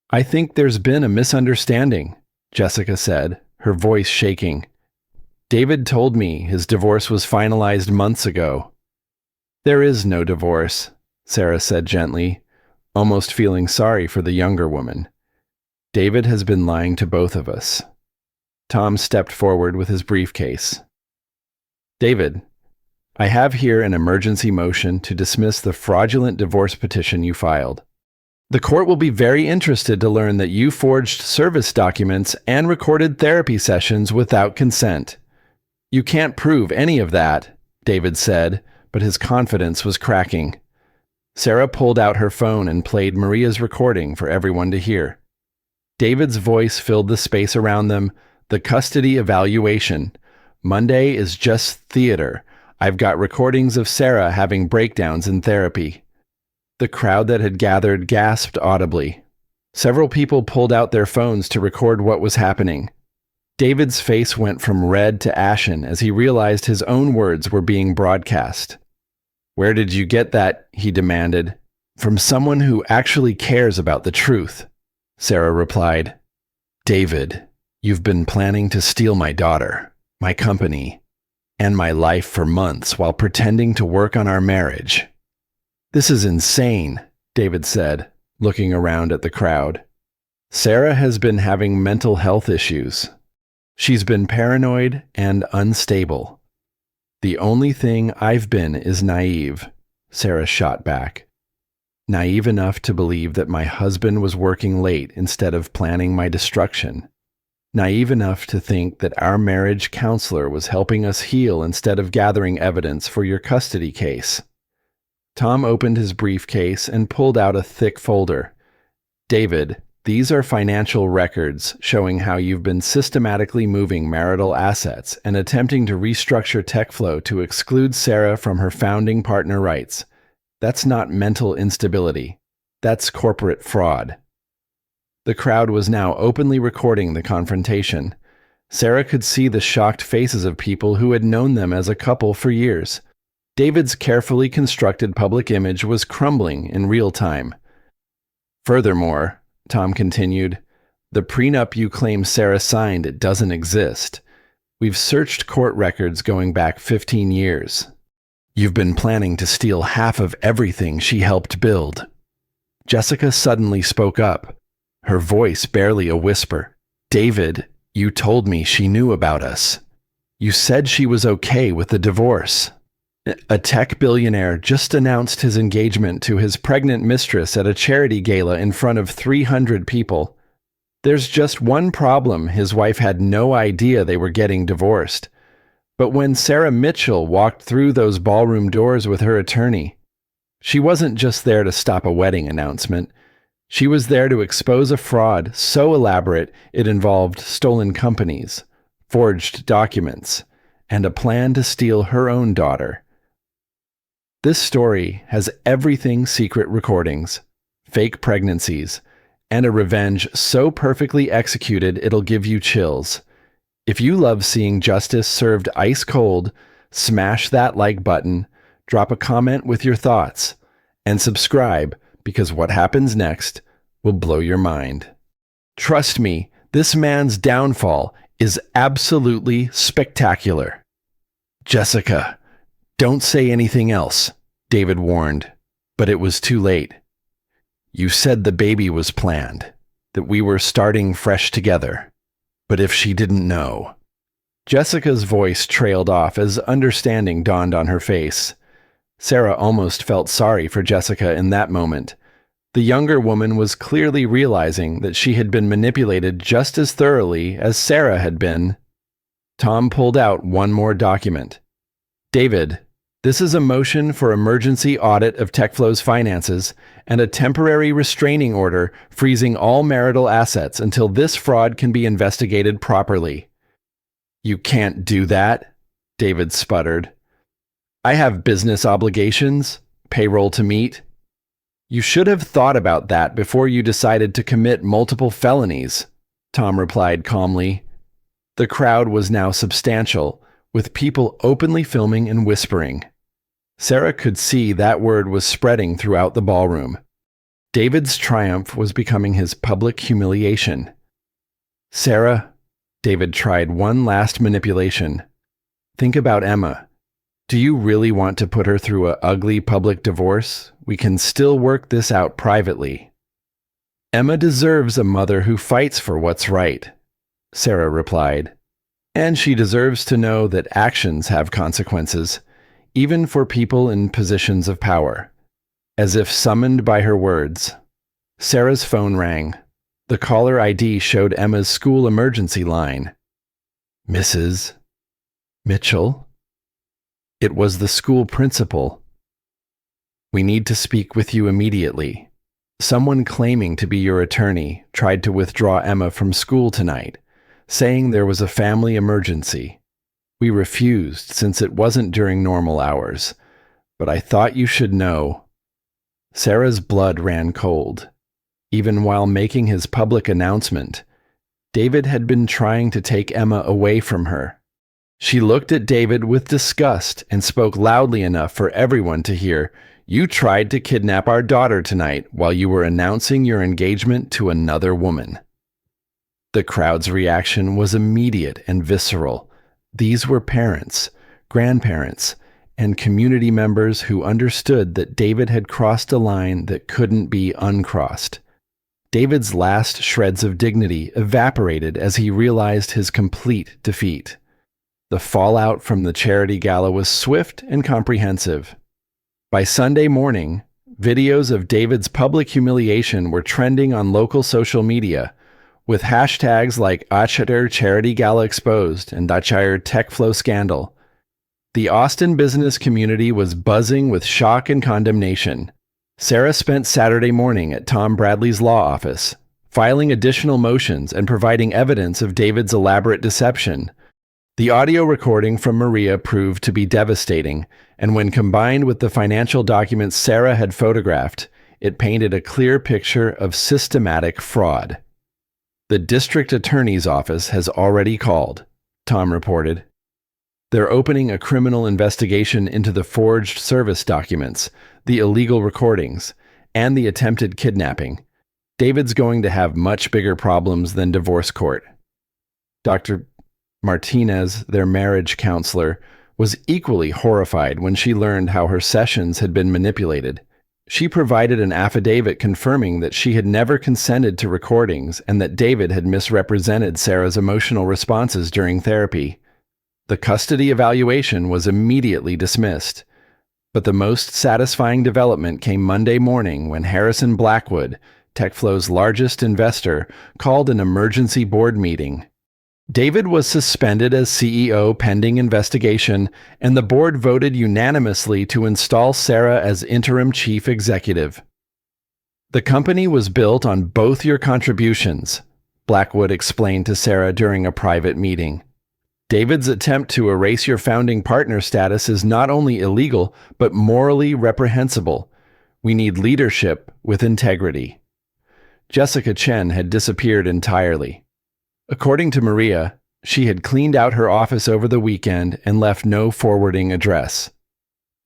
"I think there's been a misunderstanding," Jessica said, her voice shaking. "David told me his divorce was finalized months ago." "There is no divorce," Sarah said gently, almost feeling sorry for the younger woman. "David has been lying to both of us." Tom stepped forward with his briefcase. "David, I have here an emergency motion to dismiss the fraudulent divorce petition you filed. The court will be very interested to learn that you forged service documents and recorded therapy sessions without consent." "You can't prove any of that," David said, but his confidence was cracking. Sarah pulled out her phone and played Maria's recording for everyone to hear. David's voice filled the space around them. "The custody evaluation. Monday is just theater. I've got recordings of Sarah having breakdowns in therapy." The crowd that had gathered gasped audibly. Several people pulled out their phones to record what was happening. David's face went from red to ashen as he realized his own words were being broadcast. "Where did you get that?" he demanded. "From someone who actually cares about the truth," Sarah replied. "David, you've been planning to steal my daughter, my company, and my life for months while pretending to work on our marriage." "This is insane," David said, looking around at the crowd. "Sarah has been having mental health issues. She's been paranoid and unstable." "The only thing I've been is naive," Sarah shot back. "Naive enough to believe that my husband was working late instead of planning my destruction. Naive enough to think that our marriage counselor was helping us heal instead of gathering evidence for your custody case." Tom opened his briefcase and pulled out a thick folder. "David, these are financial records showing how you've been systematically moving marital assets and attempting to restructure TechFlow to exclude Sarah from her founding partner rights. That's not mental instability. That's corporate fraud." The crowd was now openly recording the confrontation. Sarah could see the shocked faces of people who had known them as a couple for years. David's carefully constructed public image was crumbling in real time. "Furthermore," Tom continued, "the prenup you claim Sarah signed doesn't exist. We've searched court records going back 15 years. You've been planning to steal half of everything she helped build. Jessica suddenly spoke up, her voice barely a whisper. David, you told me she knew about us. You said she was okay with the divorce. A tech billionaire just announced his engagement to his pregnant mistress at a charity gala in front of 300 people. There's just one problem: his wife had no idea they were getting divorced. But when Sarah Mitchell walked through those ballroom doors with her attorney, she wasn't just there to stop a wedding announcement. She was there to expose a fraud so elaborate it involved stolen companies, forged documents, and a plan to steal her own daughter. This story has everything: secret recordings, fake pregnancies, and a revenge so perfectly executed it'll give you chills. If you love seeing justice served ice cold, smash that like button, drop a comment with your thoughts, and subscribe, because what happens next will blow your mind. Trust me, this man's downfall is absolutely spectacular. Jessica, don't say anything else, David warned, but it was too late. You said the baby was planned, that we were starting fresh together. But if she didn't know... Jessica's voice trailed off as understanding dawned on her face. Sarah almost felt sorry for Jessica in that moment. The younger woman was clearly realizing that she had been manipulated just as thoroughly as Sarah had been. Tom pulled out one more document. David, this is a motion for emergency audit of TechFlow's finances and a temporary restraining order freezing all marital assets until this fraud can be investigated properly. You can't do that, David sputtered. I have business obligations, payroll to meet. You should have thought about that before you decided to commit multiple felonies, Tom replied calmly. The crowd was now substantial, with people openly filming and whispering. Sarah could see that word was spreading throughout the ballroom. David's triumph was becoming his public humiliation. Sarah, David tried one last manipulation. Think about Emma. Do you really want to put her through an ugly public divorce? We can still work this out privately. Emma deserves a mother who fights for what's right, Sarah replied. And she deserves to know that actions have consequences, even for people in positions of power. As if summoned by her words, Sarah's phone rang. The caller ID showed Emma's school emergency line. Mrs. Mitchell? It was the school principal. We need to speak with you immediately. Someone claiming to be your attorney tried to withdraw Emma from school tonight, saying there was a family emergency. We refused since it wasn't during normal hours, but I thought you should know. Sarah's blood ran cold. Even while making his public announcement, David had been trying to take Emma away from her. She looked at David with disgust and spoke loudly enough for everyone to hear, "You tried to kidnap our daughter tonight while you were announcing your engagement to another woman." The crowd's reaction was immediate and visceral. These were parents, grandparents, and community members who understood that David had crossed a line that couldn't be uncrossed. David's last shreds of dignity evaporated as he realized his complete defeat. The fallout from the charity gala was swift and comprehensive. By Sunday morning, videos of David's public humiliation were trending on local social media, with hashtags like Achater Charity Gala Exposed and Achater TechFlow Scandal. The Austin business community was buzzing with shock and condemnation. Sarah spent Saturday morning at Tom Bradley's law office, filing additional motions and providing evidence of David's elaborate deception. The audio recording from Maria proved to be devastating, and when combined with the financial documents Sarah had photographed, it painted a clear picture of systematic fraud. The district attorney's office has already called, Tom reported. They're opening a criminal investigation into the forged service documents, the illegal recordings, and the attempted kidnapping. David's going to have much bigger problems than divorce court. Dr. Martinez, their marriage counselor, was equally horrified when she learned how her sessions had been manipulated. She provided an affidavit confirming that she had never consented to recordings and that David had misrepresented Sarah's emotional responses during therapy. The custody evaluation was immediately dismissed. But the most satisfying development came Monday morning when Harrison Blackwood, TechFlow's largest investor, called an emergency board meeting. David was suspended as CEO pending investigation, and the board voted unanimously to install Sarah as interim chief executive. "The company was built on both your contributions," Blackwood explained to Sarah during a private meeting. "David's attempt to erase your founding partner status is not only illegal, but morally reprehensible. We need leadership with integrity." Jessica Chen had disappeared entirely. According to Maria, she had cleaned out her office over the weekend and left no forwarding address.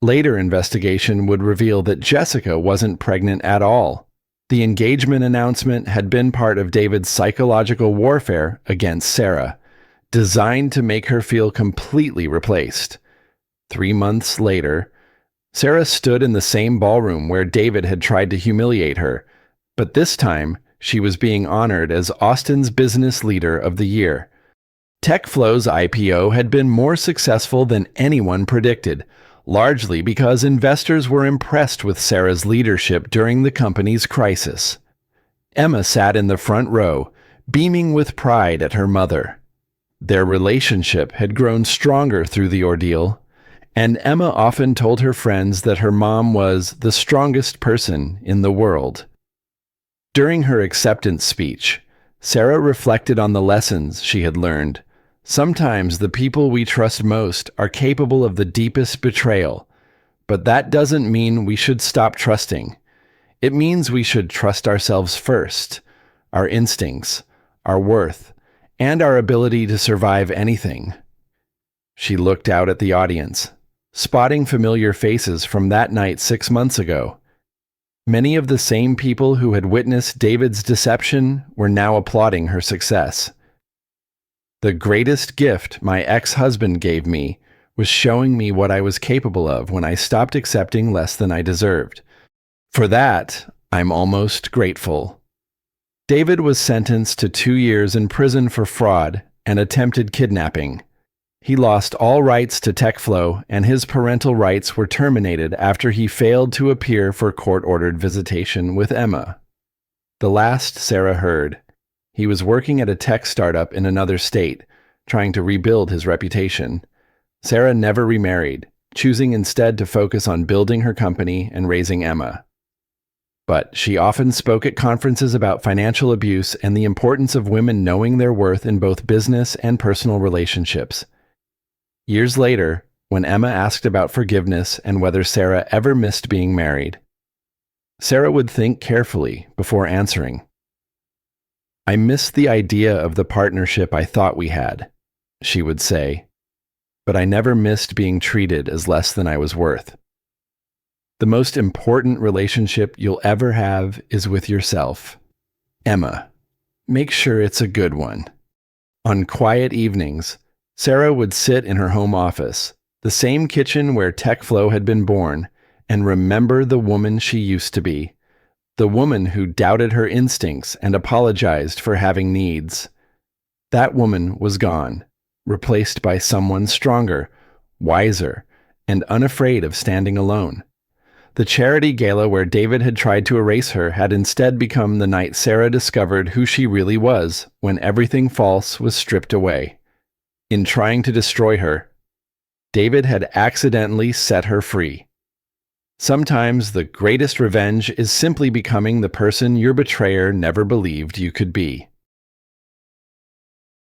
Later investigation would reveal that Jessica wasn't pregnant at all. The engagement announcement had been part of David's psychological warfare against Sarah, designed to make her feel completely replaced. 3 months later, Sarah stood in the same ballroom where David had tried to humiliate her, but this time she was being honored as Austin's Business Leader of the Year. TechFlow's IPO had been more successful than anyone predicted, largely because investors were impressed with Sarah's leadership during the company's crisis. Emma sat in the front row, beaming with pride at her mother. Their relationship had grown stronger through the ordeal, and Emma often told her friends that her mom was the strongest person in the world. During her acceptance speech, Sarah reflected on the lessons she had learned. Sometimes the people we trust most are capable of the deepest betrayal, but that doesn't mean we should stop trusting. It means we should trust ourselves first, our instincts, our worth, and our ability to survive anything. She looked out at the audience, spotting familiar faces from that night 6 months ago. Many of the same people who had witnessed David's deception were now applauding her success. "The greatest gift my ex-husband gave me was showing me what I was capable of when I stopped accepting less than I deserved. For that, I'm almost grateful." David was sentenced to 2 years in prison for fraud and attempted kidnapping. He lost all rights to TechFlow, and his parental rights were terminated after he failed to appear for court-ordered visitation with Emma. The last Sarah heard, he was working at a tech startup in another state, trying to rebuild his reputation. Sarah never remarried, choosing instead to focus on building her company and raising Emma. But she often spoke at conferences about financial abuse and the importance of women knowing their worth in both business and personal relationships. Years later, when Emma asked about forgiveness and whether Sarah ever missed being married, Sarah would think carefully before answering. "I miss the idea of the partnership I thought we had," she would say, "but I never missed being treated as less than I was worth." The most important relationship you'll ever have is with yourself. Emma, make sure it's a good one. On quiet evenings, Sarah would sit in her home office, the same kitchen where TechFlow had been born, and remember the woman she used to be, the woman who doubted her instincts and apologized for having needs. That woman was gone, replaced by someone stronger, wiser, and unafraid of standing alone. The charity gala where David had tried to erase her had instead become the night Sarah discovered who she really was when everything false was stripped away. In trying to destroy her, David had accidentally set her free. Sometimes the greatest revenge is simply becoming the person your betrayer never believed you could be.